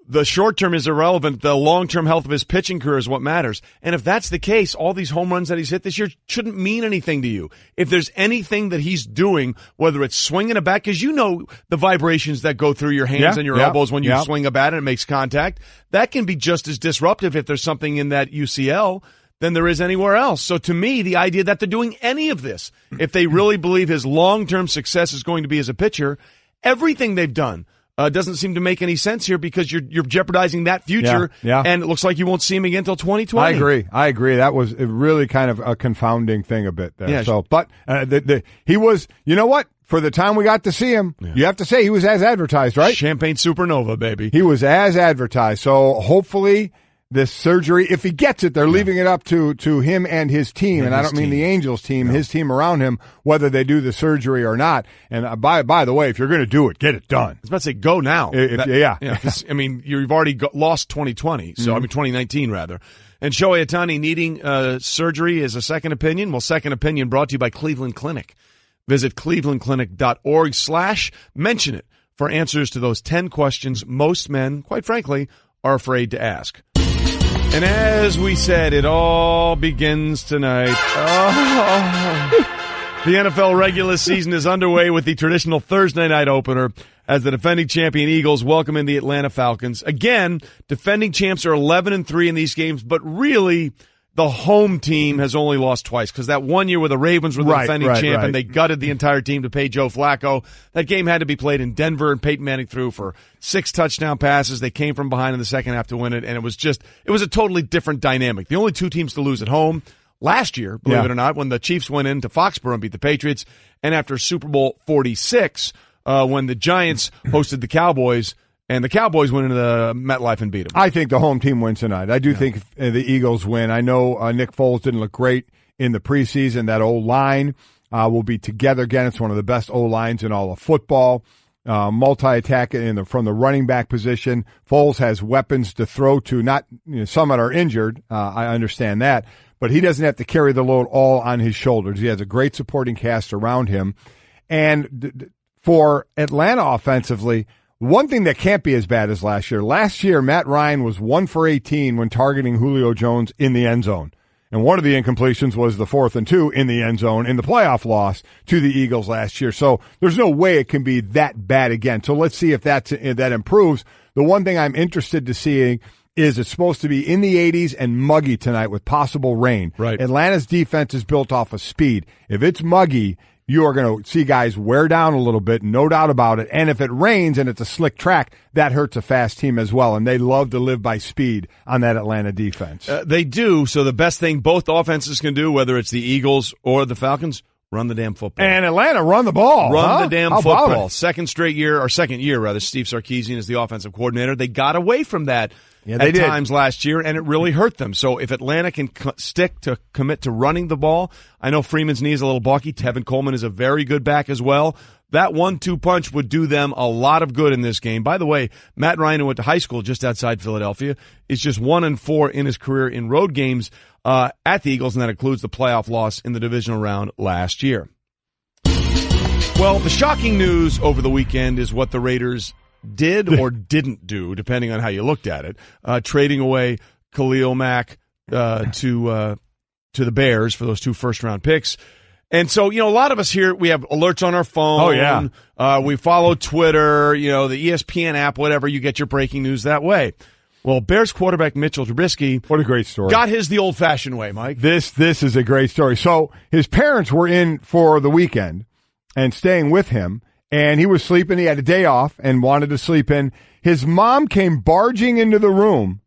the short term is irrelevant. The long term health of his pitching career is what matters. And if that's the case, all these home runs that he's hit this year shouldn't mean anything to you. If there's anything that he's doing, whether it's swinging a bat, because you know the vibrations that go through your hands and your elbows when you swing a bat and it makes contact, that can be just as disruptive if there's something in that UCL than there is anywhere else. So to me, the idea that they're doing any of this, if they really believe his long-term success is going to be as a pitcher, everything they've done doesn't seem to make any sense here, because you're jeopardizing that future, and it looks like you won't see him again until 2020. I agree. That was really kind of a confounding thing a bit there. Yeah, so, but he was, you know what? For the time we got to see him, you have to say he was as advertised, right? Champagne supernova, baby. He was as advertised. So hopefully this surgery, if he gets it, they're leaving it up to him and his team. And I don't mean the Angels team, his team around him, whether they do the surgery or not. And by the way, if you're going to do it, get it done. I was about to say, go now. I mean, you've already lost 2020, so I mean 2019 rather. And Shohei Ohtani needing surgery is a second opinion. Well, second opinion brought to you by Cleveland Clinic. Visit clevelandclinic.org/mention it for answers to those 10 questions most men, quite frankly, are afraid to ask. And as we said, it all begins tonight. The NFL regular season is underway with the traditional Thursday night opener as the defending champion Eagles welcome in the Atlanta Falcons. Again, defending champs are 11-3 in these games, but really the home team has only lost twice, because that one year where the Ravens were the defending champ and they gutted the entire team to pay Joe Flacco, that game had to be played in Denver, and Peyton Manning threw for 6 touchdown passes. They came from behind in the second half to win it, and it was a totally different dynamic. The only two teams to lose at home last year, believe it or not, when the Chiefs went into Foxborough and beat the Patriots, and after Super Bowl 46, when the Giants hosted the Cowboys, and the Cowboys went into the MetLife and beat them. I think the home team wins tonight. I do think the Eagles win. I know Nick Foles didn't look great in the preseason. That O-line will be together again. It's one of the best O-lines in all of football. Multi-attack from the running back position. Foles has weapons to throw to. Not some that are injured. I understand that. But he doesn't have to carry the load all on his shoulders. He has a great supporting cast around him. And for Atlanta offensively, one thing that can't be as bad as last year. Last year, Matt Ryan was 1 for 18 when targeting Julio Jones in the end zone. And one of the incompletions was the 4th and 2 in the end zone in the playoff loss to the Eagles last year. So there's no way it can be that bad again. So let's see if that improves. The one thing I'm interested to seeing is it's supposed to be in the 80s and muggy tonight with possible rain. Right. Atlanta's defense is built off of speed. If it's muggy, you are going to see guys wear down a little bit, no doubt about it. And if it rains and it's a slick track, that hurts a fast team as well. And they love to live by speed on that Atlanta defense. They do. So the best thing both offenses can do, whether it's the Eagles or the Falcons, run the damn football. And Atlanta, run the ball. Run the damn football. Second year, Steve Sarkisian is the offensive coordinator. They got away from that at times last year, and it really hurt them. So if Atlanta can commit to running the ball, I know Freeman's knee is a little bulky. Tevin Coleman is a very good back as well. That 1-2 punch would do them a lot of good in this game. By the way, Matt Ryan, who went to high school just outside Philadelphia, is just 1-4 in his career in road games at the Eagles, and that includes the playoff loss in the divisional round last year. Well, the shocking news over the weekend is what the Raiders did or didn't do, depending on how you looked at it, trading away Khalil Mack to the Bears for those 2 first-round picks. And so, a lot of us here, we have alerts on our phone. Oh, yeah. We follow Twitter, the ESPN app, whatever. You get your breaking news that way. Well, Bears quarterback Mitchell Trubisky, what a great story, got his the old-fashioned way, Mike. This is a great story. So his parents were in for the weekend and staying with him, and he was sleeping. He had a day off and wanted to sleep in. His mom came barging into the room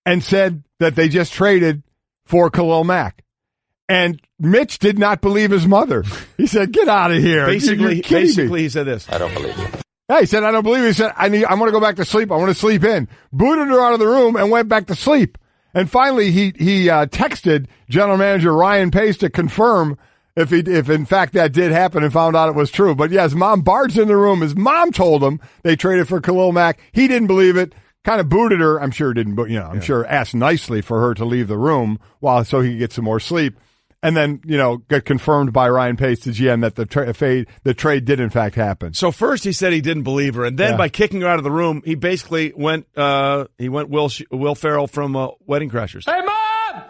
and said that they just traded for Khalil Mack. And Mitch did not believe his mother. He said, "Get out of here." Basically, he said this. I don't believe you. Yeah, he said, "I don't believe you." He said, I want to go back to sleep. I want to sleep in." Booted her out of the room and went back to sleep. And finally, he texted General Manager Ryan Pace to confirm if in fact that did happen, and found out it was true. But yes, mom barged in the room. His mom told him they traded for Khalil Mack. He didn't believe it. Kind of booted her. I'm sure didn't, but I'm sure asked nicely for her to leave the room so he could get some more sleep. And then, got confirmed by Ryan Pace, the GM, that the trade did in fact happen. So first he said he didn't believe her, and then by kicking her out of the room, he basically went Will Ferrell from Wedding Crashers. Hey, Mom!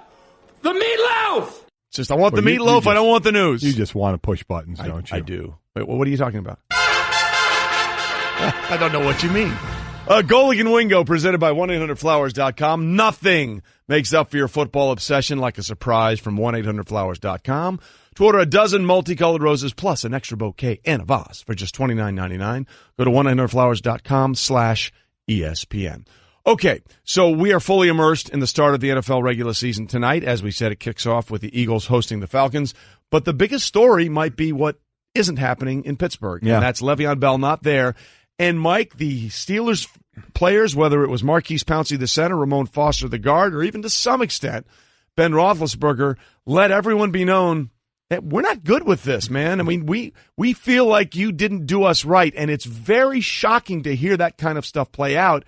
The meatloaf! It's just, I want the meatloaf, I don't want the news. You just want to push buttons, don't you? I do. Wait, what are you talking about? I don't know what you mean. Golic and Wingo, presented by 1-800-Flowers.com. Nothing makes up for your football obsession like a surprise from 1-800-Flowers.com. To order a dozen multicolored roses plus an extra bouquet and a vase for just $29.99, go to 1-800-Flowers.com/ESPN. Okay, so we are fully immersed in the start of the NFL regular season tonight. As we said, it kicks off with the Eagles hosting the Falcons. But the biggest story might be what isn't happening in Pittsburgh, and that's Le'Veon Bell not there. And, Mike, the Steelers players, whether it was Marquise Pouncey, the center, Ramon Foster, the guard, or even to some extent Ben Roethlisberger, let everyone be known that we're not good with this, man. I mean, we feel like you didn't do us right, and it's very shocking to hear that kind of stuff play out.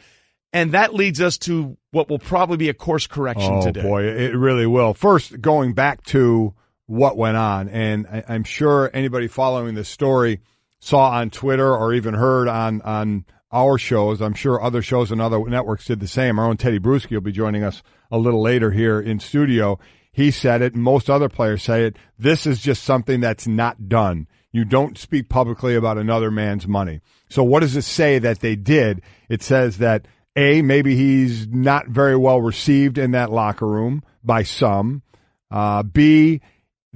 And that leads us to what will probably be a course correction today. Oh, boy, it really will. First, going back to what went on, and I'm sure anybody following this story saw on Twitter or even heard on our shows. I'm sure other shows and other networks did the same. Our own Teddy Bruschi will be joining us a little later here in studio. He said it, and most other players say it. This is just something that's not done. You don't speak publicly about another man's money. So what does it say that they did? It says that, A, maybe he's not very well received in that locker room by some. B,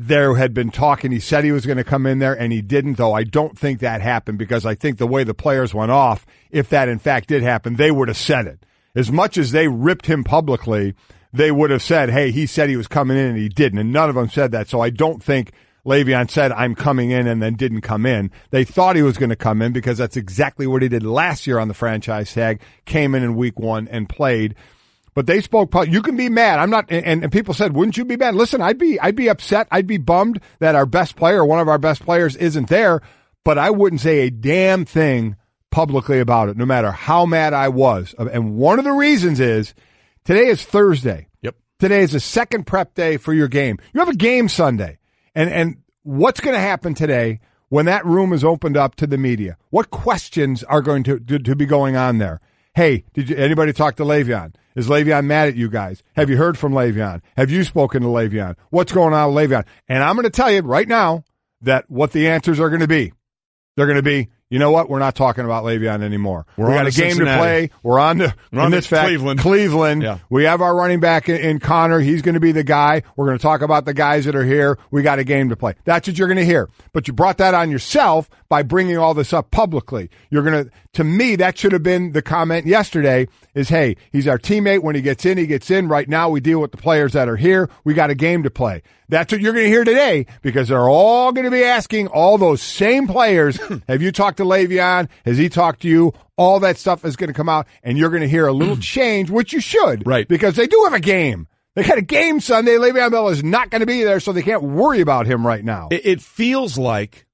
there had been talk, and he said he was going to come in there, and he didn't, though I don't think that happened, because I think the way the players went off, if that in fact did happen, they would have said it. As much as they ripped him publicly, they would have said, hey, he said he was coming in, and he didn't, and none of them said that. So I don't think Le'Veon said, I'm coming in, and then didn't come in. They thought he was going to come in, because that's exactly what he did last year on the franchise tag, came in week 1 and played. But they spoke. You can be mad. I'm not. And people said, "Wouldn't you be mad?" Listen, I'd be upset. I'd be bummed that our best player, one of our best players, isn't there. But I wouldn't say a damn thing publicly about it, no matter how mad I was. And one of the reasons is today is Thursday. Yep. Today is the second prep day for your game. You have a game Sunday, and what's going to happen today when that room is opened up to the media? What questions are going to be going on there? Hey, did anybody talk to Le'Veon? Is Le'Veon mad at you guys? Have you heard from Le'Veon? Have you spoken to Le'Veon? What's going on with Le'Veon? And I'm going to tell you right now that what the answers are going to be. They're going to be, you know what? We're not talking about Le'Veon anymore. We got a game Cincinnati. to play. We're on to Cleveland. Yeah. We have our running back in Connor. He's going to be the guy. We're going to talk about the guys that are here. We got a game to play. That's what you're going to hear. But you brought that on yourself by bringing all this up publicly. To me, that should have been the comment yesterday is, hey, he's our teammate. When he gets in, he gets in. Right now, we deal with the players that are here. We got a game to play. That's what you're going to hear today, because they're all going to be asking all those same players, have you talked to Le'Veon? Has he talked to you? All that stuff is going to come out, and you're going to hear a little change, which you should. Right. Because they do have a game. They got a game Sunday. Le'Veon Bell is not going to be there, so they can't worry about him right now. It feels like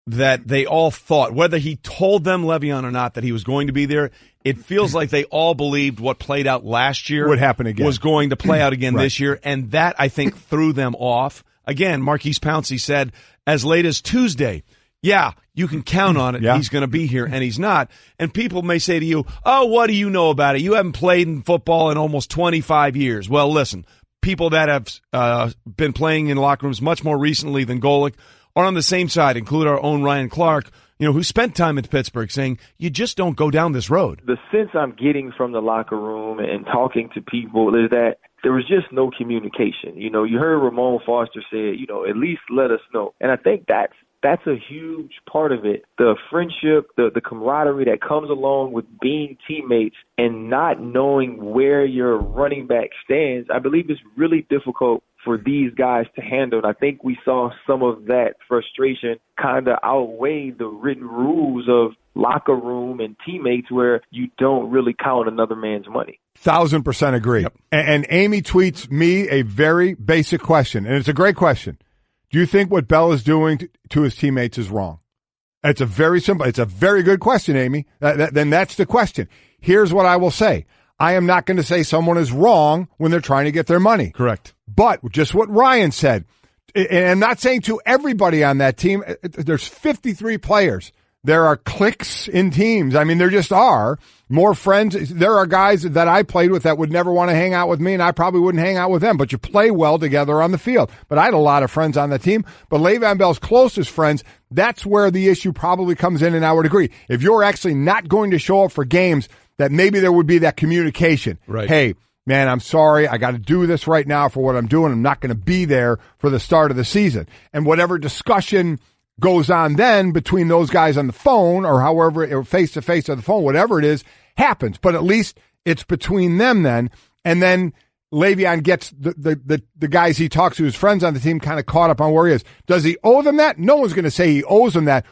that they all thought, whether he told them, Le'Veon, or not, that he was going to be there, it feels like they all believed what played out last year would happen again. Was going to play out again Right. this year, and that, I think, threw them off. Again, Marquise Pouncey said as late as Tuesday, yeah, you can count on it. Yeah. He's going to be here, and he's not. And people may say to you, oh, what do you know about it? You haven't played in football in almost 25 years. Well, listen, people that have been playing in locker rooms much more recently than Golic are on the same side, include our own Ryan Clark, who spent time in Pittsburgh, saying you just don't go down this road. The sense I'm getting from the locker room and talking to people is that there was just no communication. You heard Ramon Foster say, at least let us know. And I think that's a huge part of it. The friendship, the camaraderie that comes along with being teammates and not knowing where your running back stands, I believe it's really difficult for these guys to handle. And I think we saw some of that frustration kind of outweigh the written rules of locker room and teammates where you don't really count another man's money. 1,000% agree. Yep. And Amy tweets me a very basic question, and it's a great question. Do you think what Bell is doing to his teammates is wrong? It's a very simple, it's a very good question, Amy. Then that's the question. Here's what I will say. I am not going to say someone is wrong when they're trying to get their money. Correct. But just what Ryan said, and I'm not saying to everybody on that team, there's 53 players. There are cliques in teams. I mean, there just are more friends. There are guys that I played with that would never want to hang out with me, and I probably wouldn't hang out with them, but you play well together on the field. But I had a lot of friends on the team. But Le'Veon Bell's closest friends, that's where the issue probably comes in, and I would agree. If you're actually not going to show up for games, that maybe there would be that communication. Right. Hey, man, I'm sorry. I got to do this right now for what I'm doing. I'm not going to be there for the start of the season. And whatever discussion goes on then between those guys on the phone or however, or face-to-face on the phone, whatever it is, happens. But at least it's between them then. And then Le'Veon gets the guys he talks to, his friends on the team, kind of caught up on where he is. Does he owe them that? No one's going to say he owes them that.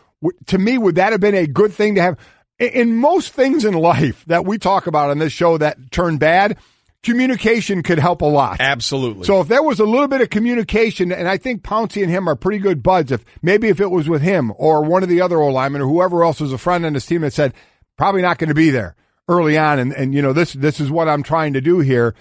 To me, would that have been a good thing to have? In most things in life that we talk about on this show that turn bad, communication could help a lot. Absolutely. So if there was a little bit of communication, and I think Pouncey and him are pretty good buds, if it was with him or one of the other O-linemen or whoever else was a friend on his team that said, probably not going to be there early on, and this is what I'm trying to do here,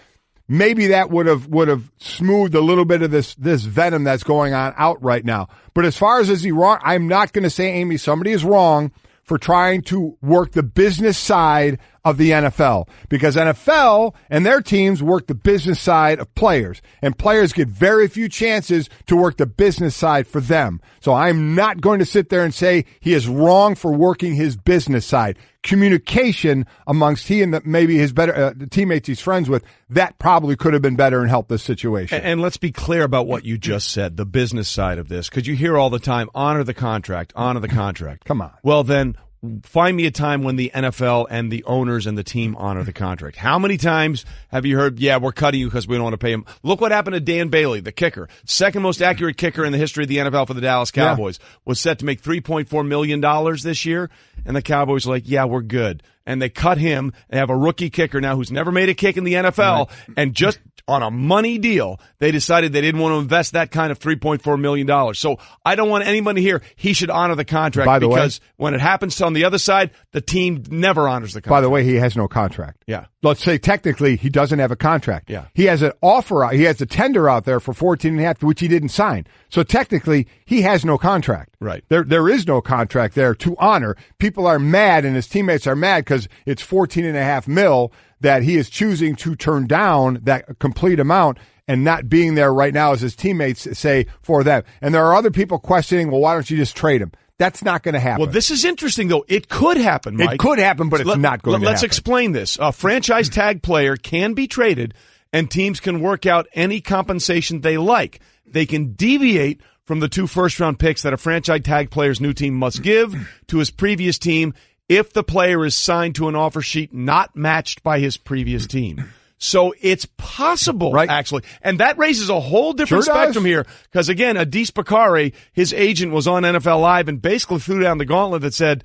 maybe that would have smoothed a little bit of this venom that's going on out right now. But as far as is he wrong, I'm not going to say, Amy, somebody is wrong for trying to work the business side of the NFL, because NFL and their teams work the business side of players, and players get very few chances to work the business side for them. So I'm not going to sit there and say he is wrong for working his business side. Communication amongst he and maybe his better the teammates he's friends with, that probably could have been better and helped this situation. And let's be clear about what you just said, the business side of this, because you hear all the time, honor the contract, honor the contract. Come on. Well, then find me a time when the NFL and the owners and the team honor the contract. How many times have you heard, yeah, we're cutting you because we don't want to pay him? Look what happened to Dan Bailey, the kicker. Second most accurate kicker in the history of the NFL for the Dallas Cowboys. Yeah. Was set to make $3.4 million this year, and the Cowboys were like, yeah, we're good. And they cut him and have a rookie kicker now who's never made a kick in the NFL, right. And just on a money deal, they decided they didn't want to invest that kind of $3.4 million. So I don't want anybody here. He should honor the contract because when it happens on the other side, the team never honors the contract. By the way, he has no contract. Yeah. Let's say technically he doesn't have a contract. Yeah. He has an offer out. He has a tender out there for $14.5, which he didn't sign. So technically he has no contract. Right. There is no contract there to honor. People are mad and his teammates are mad because it's $14.5 million that he is choosing to turn down that complete amount and not being there right now, as his teammates say, for them. And there are other people questioning, well, why don't you just trade him? That's not going to happen. Well, this is interesting, though. It could happen, Mike. It could happen, but it's not going to happen. Let's explain this. A franchise tag player can be traded, and teams can work out any compensation they like. They can deviate from the 2 first-round picks that a franchise tag player's new team must give to his previous team if the player is signed to an offer sheet not matched by his previous team. So it's possible, right, actually. And that raises a whole different spectrum here. Because, again, Adis Bakare, his agent, was on NFL Live and basically threw down the gauntlet that said,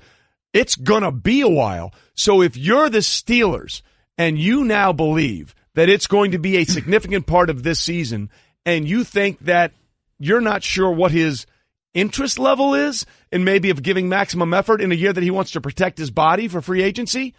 it's going to be a while. So if you're the Steelers and you now believe that it's going to be a significant part of this season and you think that you're not sure what his interest level is and maybe of giving maximum effort in a year that he wants to protect his body for free agency,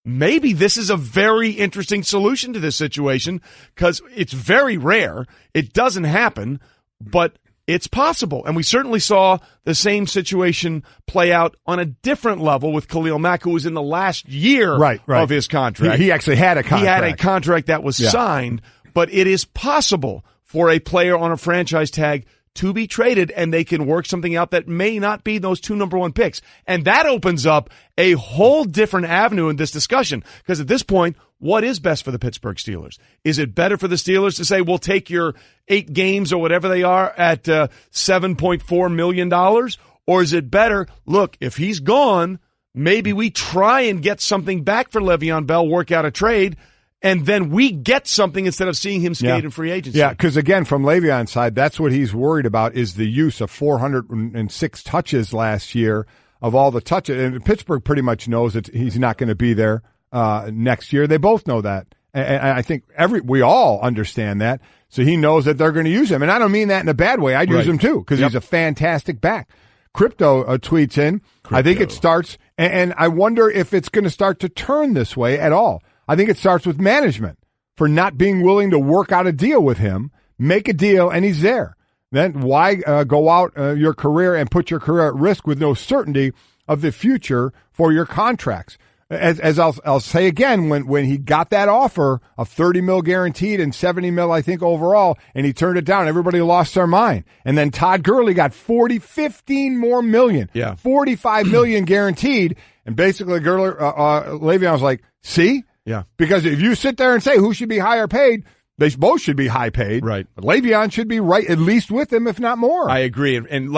maybe this is a very interesting solution to this situation because it's very rare. It doesn't happen, but it's possible. And we certainly saw the same situation play out on a different level with Khalil Mack, who was in the last year of his contract. He actually had a contract. He had a contract that was signed, but it is possible for a player on a franchise tag to be traded, and they can work something out that may not be those 2 number 1 picks. And that opens up a whole different avenue in this discussion, because at this point, what is best for the Pittsburgh Steelers? Is it better for the Steelers to say, we'll take your 8 games or whatever they are at $7.4 million? Or is it better, look, if he's gone, maybe we try and get something back for Le'Veon Bell, work out a trade, and then we get something instead of seeing him skate in free agency. Yeah, because again, from Le'Veon's side, that's what he's worried about, is the use of 406 touches last year of all the touches. And Pittsburgh pretty much knows that he's not going to be there next year. They both know that. And I think we all understand that. So he knows that they're going to use him. And I don't mean that in a bad way. I'd use him too, because he's a fantastic back. Crypto tweets in, I think it starts, and I wonder if it's going to start to turn this way at all. I think it starts with management for not being willing to work out a deal with him, make a deal, and he's there. Then why go out your career and put your career at risk with no certainty of the future for your contracts? As I'll say again, when he got that offer of $30 million guaranteed and $70 million, I think, overall, and he turned it down, everybody lost their mind. And then Todd Gurley got 15 more million. Yeah. $45 million guaranteed. And basically Le'Veon was like, see? Yeah. Because if you sit there and say who should be higher paid, they both should be high paid. Right. But Le'Veon should be right, at least with him, if not more. I agree. And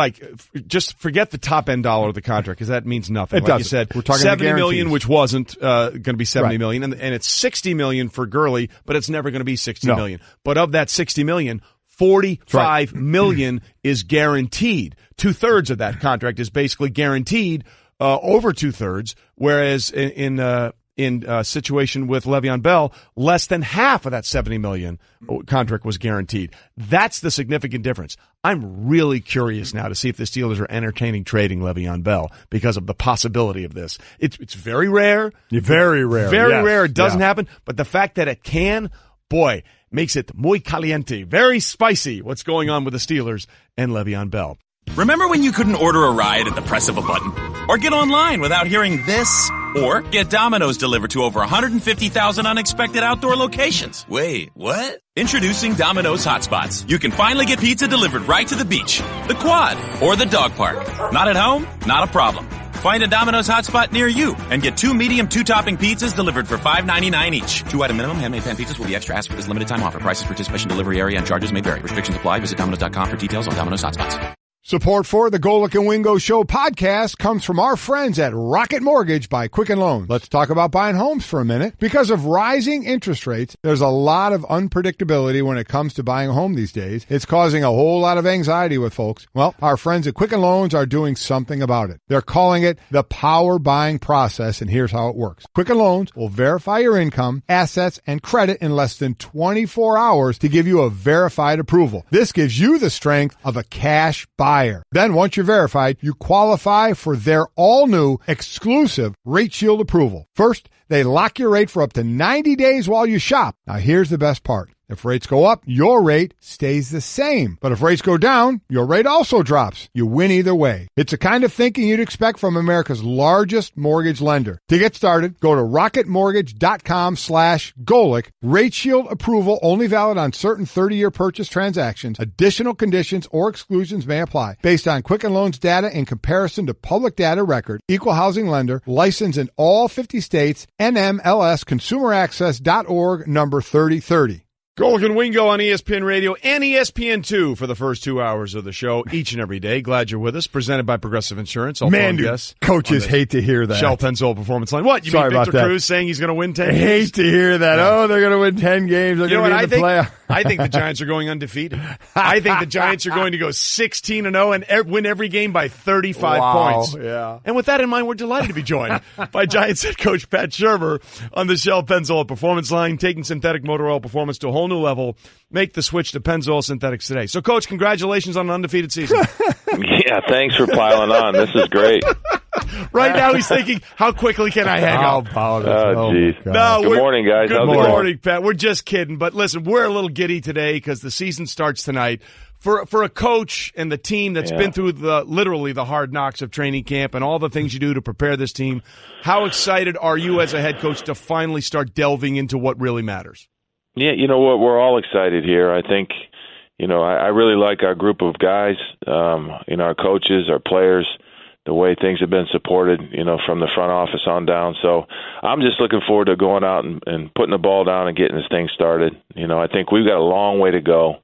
just forget the top end dollar of the contract, because that means nothing. It like doesn't. You said, we're talking $70 million, which wasn't going to be $70 right. million, and it's $60 million for Gurley, but it's never going to be $60 million. But of that $60 million, $45 million is guaranteed. 2/3 of that contract is basically guaranteed over 2/3, whereas in a situation with Le'Veon Bell, less than half of that $70 million contract was guaranteed. That's the significant difference. I'm really curious now to see if the Steelers are entertaining trading Le'Veon Bell because of the possibility of this. It's very rare. Very rare. Very rare. It doesn't happen. But the fact that it can, boy, makes it muy caliente, very spicy, what's going on with the Steelers and Le'Veon Bell. Remember when you couldn't order a ride at the press of a button? Or get online without hearing this? Or get Domino's delivered to over 150,000 unexpected outdoor locations? Wait, what? Introducing Domino's Hotspots. You can finally get pizza delivered right to the beach, the quad, or the dog park. Not at home? Not a problem. Find a Domino's hotspot near you and get 2 medium 2-topping pizzas delivered for $5.99 each. 2-item minimum. Handmade pan pizzas will be extra asked for this limited time offer. Prices, participation, delivery area, and charges may vary. Restrictions apply. Visit Domino's.com for details on Domino's Hotspots. Support for the Golic and Wingo Show podcast comes from our friends at Rocket Mortgage by Quicken Loans. Let's talk about buying homes for a minute. Because of rising interest rates, there's a lot of unpredictability when it comes to buying a home these days. It's causing a whole lot of anxiety with folks. Well, our friends at Quicken Loans are doing something about it. They're calling it the power buying process, and here's how it works. Quicken Loans will verify your income, assets, and credit in less than 24 hours to give you a verified approval. This gives you the strength of a cash buyer. Then once you're verified, you qualify for their all-new exclusive Rate Shield approval. First, they lock your rate for up to 90 days while you shop. Now here's the best part. If rates go up, your rate stays the same. But if rates go down, your rate also drops. You win either way. It's the kind of thinking you'd expect from America's largest mortgage lender. To get started, go to rocketmortgage.com/Golic. Rate Shield approval only valid on certain 30-year purchase transactions. Additional conditions or exclusions may apply. Based on Quicken Loans data in comparison to public data record. Equal housing lender. Licensed in all 50 states. NMLS ConsumerAccess.org number 3030. Golic and Wingo on ESPN Radio and ESPN2 for the first 2 hours of the show each and every day. Glad you're with us. Presented by Progressive Insurance. Man, do coaches hate to hear that. Shell Pennzoil Performance Line. What? You Sorry mean Victor about that. Cruz saying he's going to win 10 I games? hate to hear that. Yeah. Oh, they're going to win 10 games. They're going to be in the playoff. I think the Giants are going undefeated. I think the Giants are going to go 16-0 and win every game by 35 points. Yeah. And with that in mind, we're delighted to be joined by Giants head coach Pat Schurmur on the Shell Pennzoil Performance Line, taking synthetic motor oil performance to a whole new level. Make the switch to Pennzoil Synthetics today. So, Coach, congratulations on an undefeated season. Yeah, thanks for piling on. This is great. Right now he's thinking, how quickly can I hang up? Oh, jeez. No, good morning, guys. Good How's it morning, Pat. We're just kidding. But listen, we're a little giddy today because the season starts tonight. For a coach and the team that's been through literally the hard knocks of training camp and all the things you do to prepare this team, how excited are you as a head coach to finally start delving into what really matters? Yeah, you know what? We're all excited here. I think, I really like our group of guys, our coaches, our players, the way things have been supported, from the front office on down. So I'm just looking forward to going out and putting the ball down and getting this thing started. I think we've got a long way to go.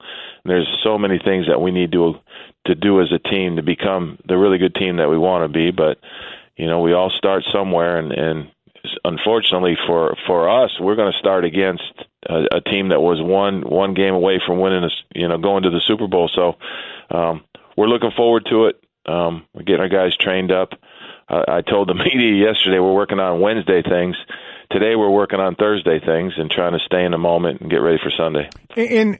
There's so many things that we need to do as a team to become the really good team that we want to be. But, we all start somewhere, and unfortunately for us, we're going to start against a team that was one game away from winning this, going to the Super Bowl. So we're looking forward to it. We're getting our guys trained up. I told the media yesterday we're working on Wednesday things. Today we're working on Thursday things and trying to stay in the moment and get ready for Sunday. And,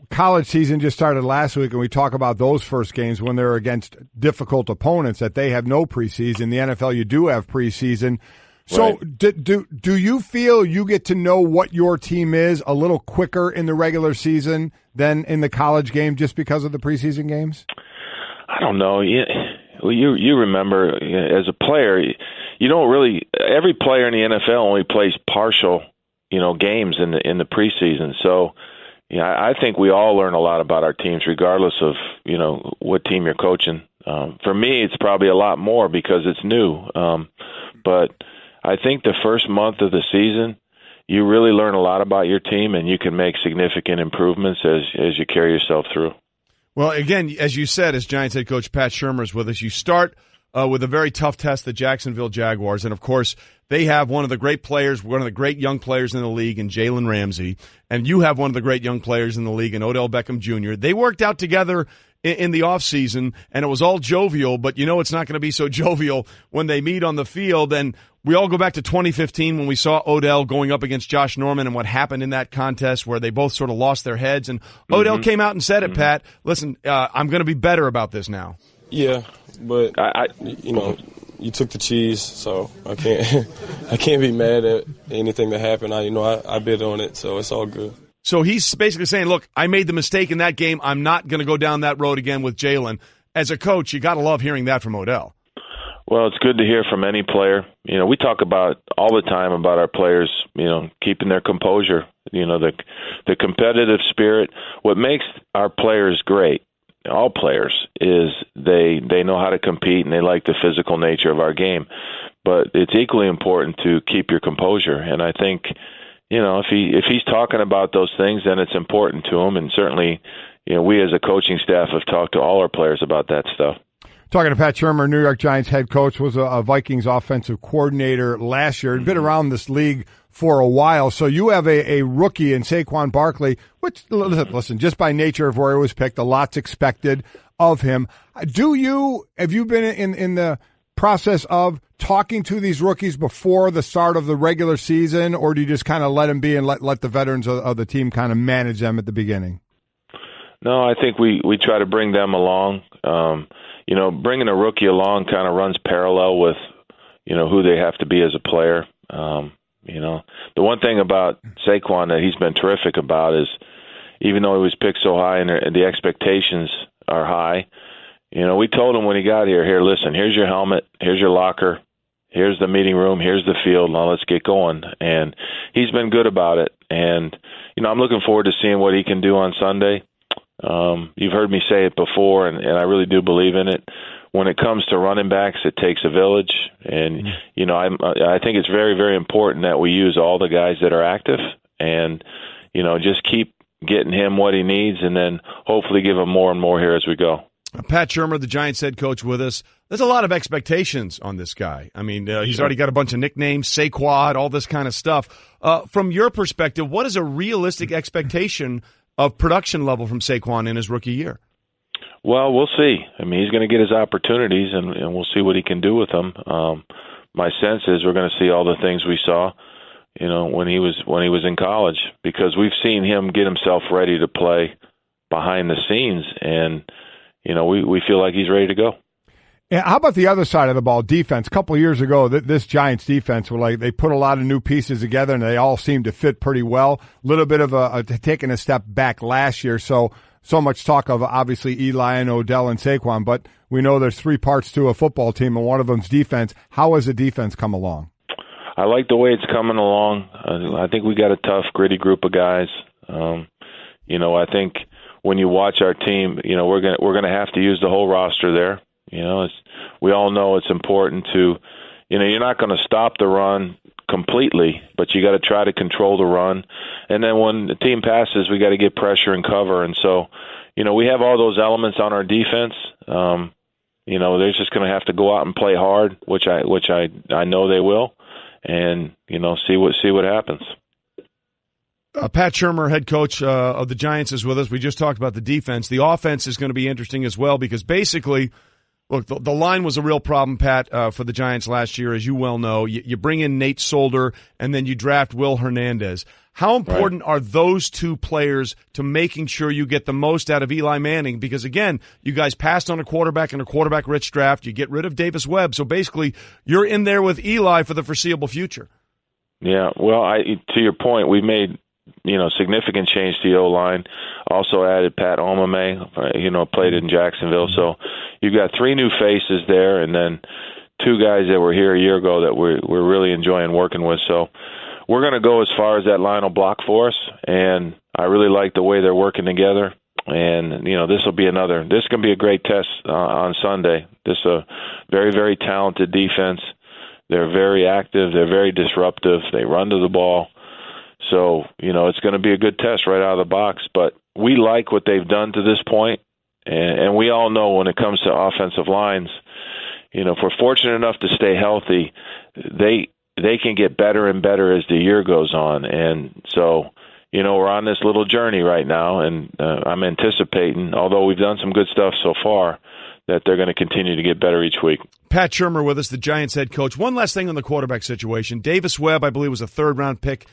college season just started last week, and we talk about those first games when they're against difficult opponents that they have no preseason. The NFL, you do have preseason. So right. Do you feel you get to know what your team is a little quicker in the regular season than in the college game just because of the preseason games? I don't know. You remember as a player, you don't really. Every player in the NFL only plays partial, games in the preseason. So, I think we all learn a lot about our teams, regardless of what team you're coaching. For me, it's probably a lot more because it's new. But I think the first month of the season, you really learn a lot about your team, and you can make significant improvements as you carry yourself through. Well, again, as you said, as Giants head coach Pat Schurmur is with us, you start with a very tough test, the Jacksonville Jaguars. And, of course, they have one of the great players, one of the great young players in the league in Jalen Ramsey. And you have one of the great young players in the league in Odell Beckham Jr. They worked out together in the offseason, and it was all jovial, but it's not going to be so jovial when they meet on the field. And we all go back to 2015 when we saw Odell going up against Josh Norman and what happened in that contest where they both sort of lost their heads. And Odell came out and said it, Pat, listen, I'm going to be better about this now. Yeah, but you took the cheese, so I can't be mad at anything that happened. I bid on it, so it's all good. So he's basically saying, look, I made the mistake in that game. I'm not going to go down that road again with Jalen. As a coach, you got to love hearing that from Odell. Well, it's good to hear from any player. We talk about all the time about our players, keeping their composure, the competitive spirit. What makes our players great, all players, is they know how to compete and they like the physical nature of our game. But it's equally important to keep your composure. And I think, if he's talking about those things, then it's important to him. And certainly, we as a coaching staff have talked to all our players about that stuff. Talking to Pat Schurmur, New York Giants head coach, was a Vikings offensive coordinator last year. He'd been around this league for a while. So you have a rookie in Saquon Barkley, which, listen, just by nature of where he was picked, a lot's expected of him. Have you been in the process of talking to these rookies before the start of the regular season, or do you just kind of let them be and let the veterans of the team kind of manage them at the beginning? No, I think we try to bring them along. Bringing a rookie along kind of runs parallel with, who they have to be as a player. The one thing about Saquon that he's been terrific about is, even though he was picked so high and the expectations are high, we told him when he got here, listen, here's your helmet, here's your locker, here's the meeting room, here's the field, now let's get going. And he's been good about it. And, I'm looking forward to seeing what he can do on Sunday. You've heard me say it before, and I really do believe in it. When it comes to running backs, it takes a village. And, I think it's very, very important that we use all the guys that are active and, just keep getting him what he needs and then hopefully give him more and more here as we go. Pat Schurmur, the Giants head coach, with us. There's a lot of expectations on this guy. I mean, he's already got a bunch of nicknames, Saquad, all this kind of stuff. From your perspective, what is a realistic expectation of production level from Saquon in his rookie year? Well, we'll see. I mean, he's going to get his opportunities, and we'll see what he can do with them. My sense is we're going to see all the things we saw, when he was in college, because we've seen him get himself ready to play behind the scenes, and we feel like he's ready to go. Yeah, how about the other side of the ball, defense? A couple of years ago, this Giants defense they put a lot of new pieces together, and they all seemed to fit pretty well. A little bit of taking a step back last year. So much talk of obviously Eli and Odell and Saquon, but we know there's three parts to a football team, and one of them's defense. How has the defense come along? I like the way it's coming along. I think we got a tough, gritty group of guys. I think when you watch our team, we're gonna have to use the whole roster there. We all know it's important to, you're not going to stop the run completely, but you got to try to control the run. And then when the team passes, we got to get pressure and cover. And so, we have all those elements on our defense. They're just going to have to go out and play hard, which I know they will, and see what happens. Pat Schurmur, head coach of the Giants, is with us. We just talked about the defense. The offense is going to be interesting as well because basically, look, the line was a real problem, Pat, for the Giants last year, as you well know. You bring in Nate Solder, and then you draft Will Hernandez. How important are those two players to making sure you get the most out of Eli Manning? Because, again, you guys passed on a quarterback in a quarterback-rich draft. You get rid of Davis Webb. So, basically, you're in there with Eli for the foreseeable future. Yeah, well, to your point, we made significant change to the O-line. Also added Pat Omame, played in Jacksonville. So you've got 3 new faces there, and then 2 guys that were here a year ago that we're really enjoying working with. So we're going to go as far as that line will block for us, and I really like the way they're working together. And, this can be a great test on Sunday. This is a very, very talented defense. They're very active. They're very disruptive. They run to the ball. So, it's going to be a good test right out of the box. But we like what they've done to this point, and we all know when it comes to offensive lines, if we're fortunate enough to stay healthy, they can get better and better as the year goes on. And so, we're on this little journey right now, and I'm anticipating, although we've done some good stuff so far, that they're going to continue to get better each week. Pat Schurmur with us, the Giants head coach. One last thing on the quarterback situation. Davis Webb, I believe, was a third-round pick.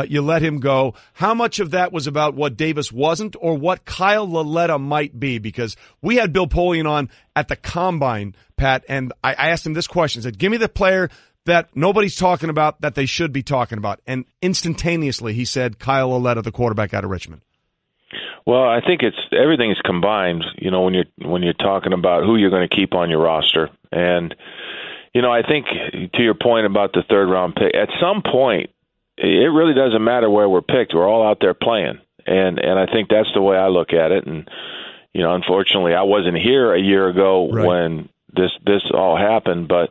You let him go. How much of that was about what Davis wasn't or what Kyle Lauletta might be? Because we had Bill Polian on at the Combine, Pat, and I asked him this question. I said, give me the player that nobody's talking about that they should be talking about. And instantaneously he said Kyle Lauletta, the quarterback out of Richmond. Well, I think everything is combined, when you're talking about who you're going to keep on your roster. And, I think to your point about the third-round pick, at some point, it really doesn't matter where we're picked. We're all out there playing. And I think that's the way I look at it. And, unfortunately, I wasn't here a year ago when this all happened. But,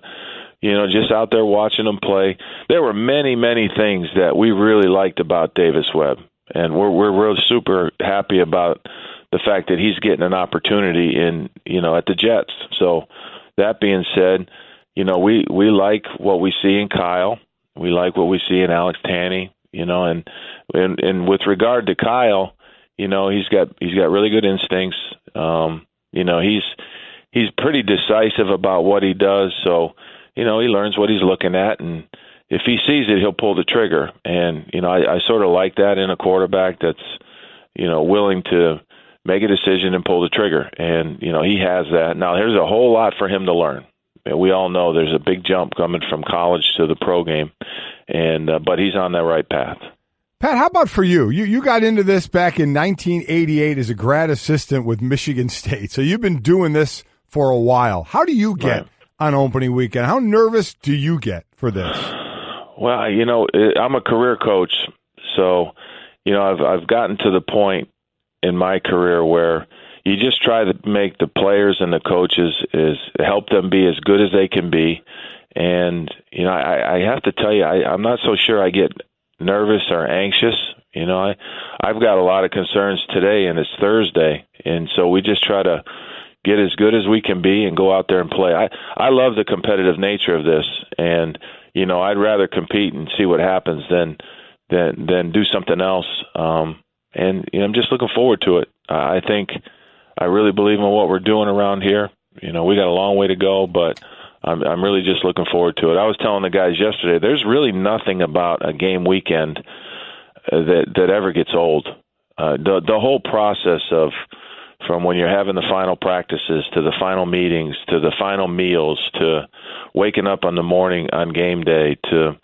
just out there watching them play, there were many, many things that we really liked about Davis Webb. And we're really super happy about the fact that he's getting an opportunity at the Jets. So that being said, we like what we see in Kyle. We like what we see in Alex Tanney, and with regard to Kyle, he's got really good instincts. He's pretty decisive about what he does. So, he learns what he's looking at, and if he sees it, he'll pull the trigger. And, I sort of like that in a quarterback that's, willing to make a decision and pull the trigger. And, he has that. Now, there's a whole lot for him to learn. We all know there's a big jump coming from college to the pro game, but he's on that right path. Pat, how about for you? You got into this back in 1988 as a grad assistant with Michigan State, so you've been doing this for a while. How do you get on opening weekend? How nervous do you get for this? Well, I'm a career coach, so I've gotten to the point in my career where you just try to make the players and the coaches help them be as good as they can be. And, I have to tell you, I'm not so sure I get nervous or anxious. I've got a lot of concerns today, and it's Thursday. And so we just try to get as good as we can be and go out there and play. I love the competitive nature of this. And, I'd rather compete and see what happens than do something else. And I'm just looking forward to it. I really believe in what we're doing around here. We got a long way to go, but I'm really just looking forward to it. I was telling the guys yesterday, there's really nothing about a game weekend that ever gets old. The whole process from when you're having the final practices to the final meetings to the final meals to waking up on the morning on game day to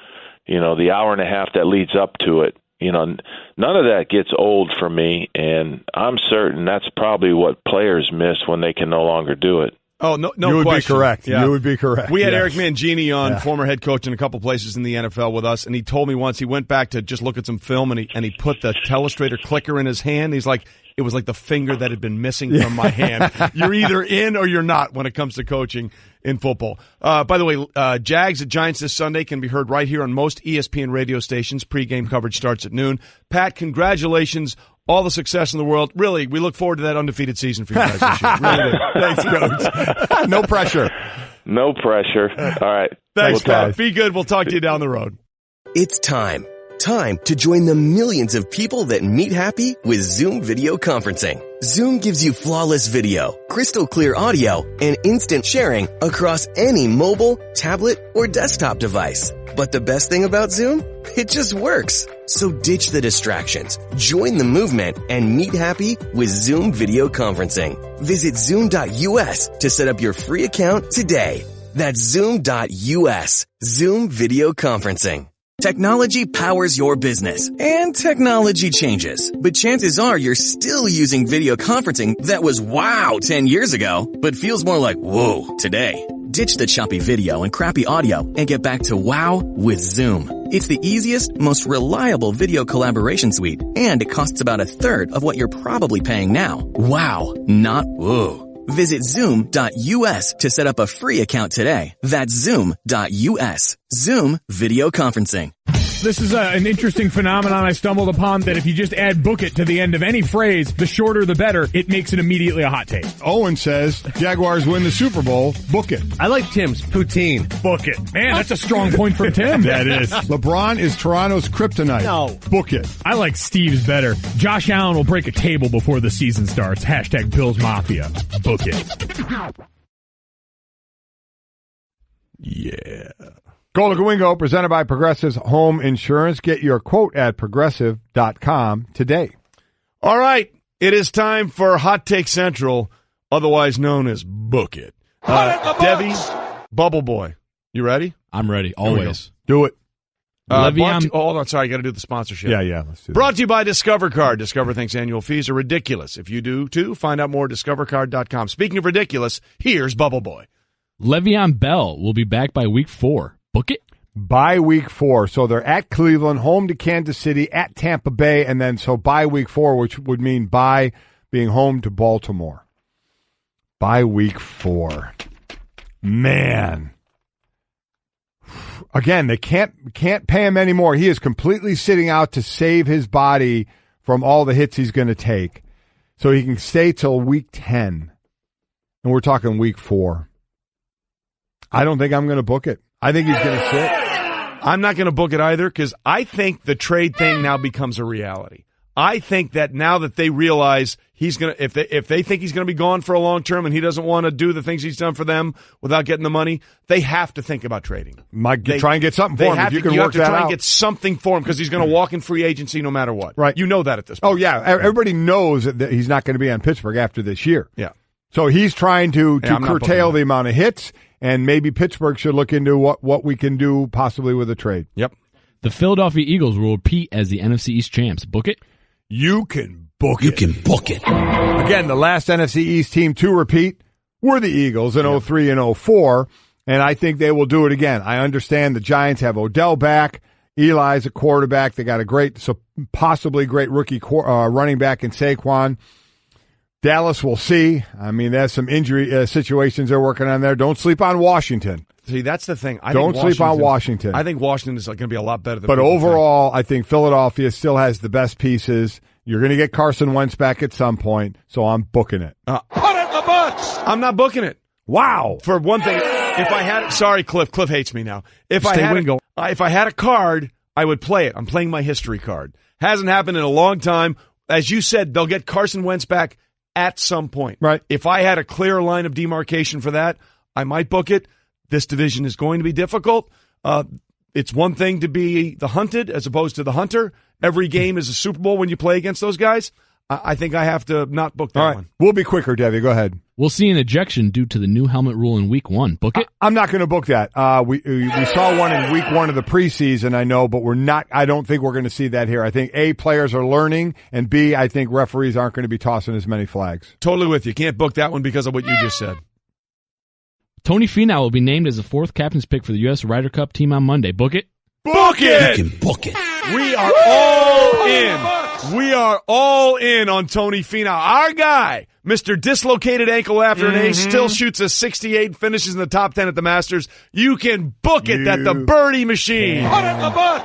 the hour and a half that leads up to it. None of that gets old for me, and I'm certain that's probably what players miss when they can no longer do it. Oh, no You would question. be correct. Yeah. You would be correct. We had Yes. Eric Mangini on, Yeah. former head coach in a couple places in the NFL with us, and he told me once he went back to just look at some film, and he put the telestrator clicker in his hand. He's like, it was like the finger that had been missing from my hand. You're either in or you're not when it comes to coaching in football. By the way, Jags at Giants this Sunday can be heard right here on most ESPN radio stations. Pre-game coverage starts at noon. Pat, congratulations. All the success in the world. Really, we look forward to that undefeated season for you guys this year. Really. Thanks, Coach. No pressure. No pressure. All right. Thanks, Pat. Be good. We'll talk to you down the road. It's time. Time to join the millions of people that meet happy with Zoom video conferencing. Zoom gives you flawless video, crystal clear audio, and instant sharing across any mobile, tablet, or desktop device. But the best thing about Zoom? It just works. So ditch the distractions, join the movement, and meet happy with Zoom video conferencing. Visit Zoom.us to set up your free account today. That's Zoom.us. Zoom video conferencing. Technology powers your business, and technology changes. But chances are you're still using video conferencing that was wow 10 years ago, but feels more like whoa today. Ditch the choppy video and crappy audio and get back to wow with Zoom. It's the easiest, most reliable video collaboration suite, and it costs about a third of what you're probably paying now. Wow, not whoa. Visit Zoom.us to set up a free account today. That's Zoom.us. Zoom video conferencing. This is an interesting phenomenon I stumbled upon, that if you just add book it to the end of any phrase, the shorter the better, it makes it immediately a hot take. Owen says, Jaguars win the Super Bowl. Book it. I like Tim's poutine. Book it. Man, that's a strong point from Tim. That is. LeBron is Toronto's kryptonite. No. Book it. I like Steve's better. Josh Allen will break a table before the season starts. Hashtag Bills Mafia. Book it. Yeah. Golic and Wingo, presented by Progressive's Home Insurance. Get your quote at Progressive.com today. All right. It is time for Hot Take Central, otherwise known as Book It. Debbie, Bubble Boy, you ready? I'm ready, always. Do it. Hold on, sorry, I got to do the sponsorship. Yeah, let's do that. Brought to you by Discover Card. Discover thinks annual fees are ridiculous. If you do, too, find out more at discovercard.com. Speaking of ridiculous, here's Bubble Boy. Le'Veon Bell will be back by week 4. Book it. By week 4. So they're at Cleveland, home to Kansas City, at Tampa Bay, and then so by week 4, which would mean by being home to Baltimore. By week 4. Man. Again, they can't pay him anymore. He is completely sitting out to save his body from all the hits he's going to take. So he can stay till week 10. And we're talking week 4. I don't think I'm going to book it. I think he's going to sit. I'm not going to book it either because I think the trade thing now becomes a reality. I think that now that they realize he's going to, if they think he's going to be gone for a long term and he doesn't want to do the things he's done for them without getting the money, they have to think about trading. Try and get something for him. If you can work that out. You have to try and get something for him because he's going to walk in free agency no matter what. Right. You know that at this point. Oh, yeah. Everybody knows that he's not going to be on Pittsburgh after this year. Yeah. So he's trying to curtail the amount of hits, and maybe Pittsburgh should look into what we can do possibly with a trade. Yep. The Philadelphia Eagles will repeat as the NFC East champs. Book it. You can book it. You can book it. Again, the last NFC East team to repeat were the Eagles in 03 and 04, and I think they will do it again. I understand the Giants have Odell back. Eli's a quarterback. They got possibly great rookie running back in Saquon. Dallas, we'll see. I mean, there's some injury situations they're working on there. Don't sleep on Washington. See, that's the thing. Don't sleep on Washington. I think Washington is going to be a lot better than. But overall, I think Philadelphia still has the best pieces. You're going to get Carson Wentz back at some point, so I'm booking it. Put it in the books. I'm not booking it. Wow. For one thing, if I had, sorry, Cliff hates me now. If I had a card, I would play it. I'm playing my history card. Hasn't happened in a long time. As you said, they'll get Carson Wentz back at some point. Right. If I had a clear line of demarcation for that, I might book it. This division is going to be difficult. It's one thing to be the hunted as opposed to the hunter. Every game is a Super Bowl when you play against those guys. I think I have to not book that one. We'll be quicker, Debbie. Go ahead. We'll see an ejection due to the new helmet rule in week 1. Book it. I'm not going to book that. We saw one in week 1 of the preseason, I know, but I don't think we're going to see that here. I think A, players are learning, and B, I think referees aren't going to be tossing as many flags. Totally with you. Can't book that one because of what you just said. Tony Finau will be named as the 4th captain's pick for the U.S. Ryder Cup team on Monday. Book it. Book it! You can book it. We are all in. We are all in on Tony Finau. Our guy, Mr. Dislocated Ankle after an ace, still shoots a 68, finishes in the top 10 at the Masters. You can book it that the birdie machine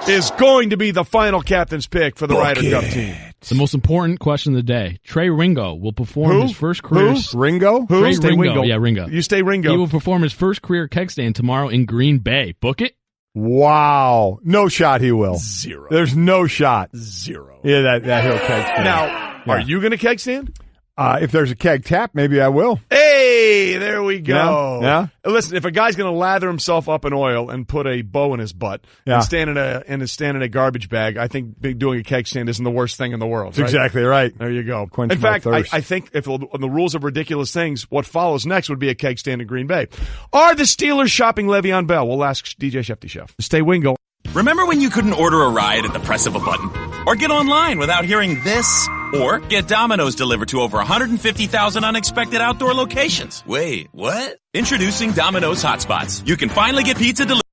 is going to be the final captain's pick for the Ryder Cup team. It's the most important question of the day. Trey Ringo will perform his first career... Ringo? Trey Stay Ringo. Wingo. Yeah, Ringo. You stay Ringo. He will perform his first career keg stand tomorrow in Green Bay. Book it. Wow. No shot he will. 0. There's no shot. 0. Yeah, that he'll keg stand. Now, are you going to keg stand? If there's a keg tap, maybe I will. Hey, there we go. Yeah. Listen, if a guy's going to lather himself up in oil and put a bow in his butt and stand in a garbage bag, I think doing a keg stand isn't the worst thing in the world. That's exactly right. There you go. Quench in my fact, thirst. I think if on the rules of ridiculous things, what follows next would be a keg stand in Green Bay. Are the Steelers shopping Le'Veon Bell? We'll ask DJ Shefty Chef. Stay Wingo. Remember when you couldn't order a ride at the press of a button? Or get online without hearing this? Or get Domino's delivered to over 150,000 unexpected outdoor locations? Wait, what? Introducing Domino's Hotspots. You can finally get pizza delivered.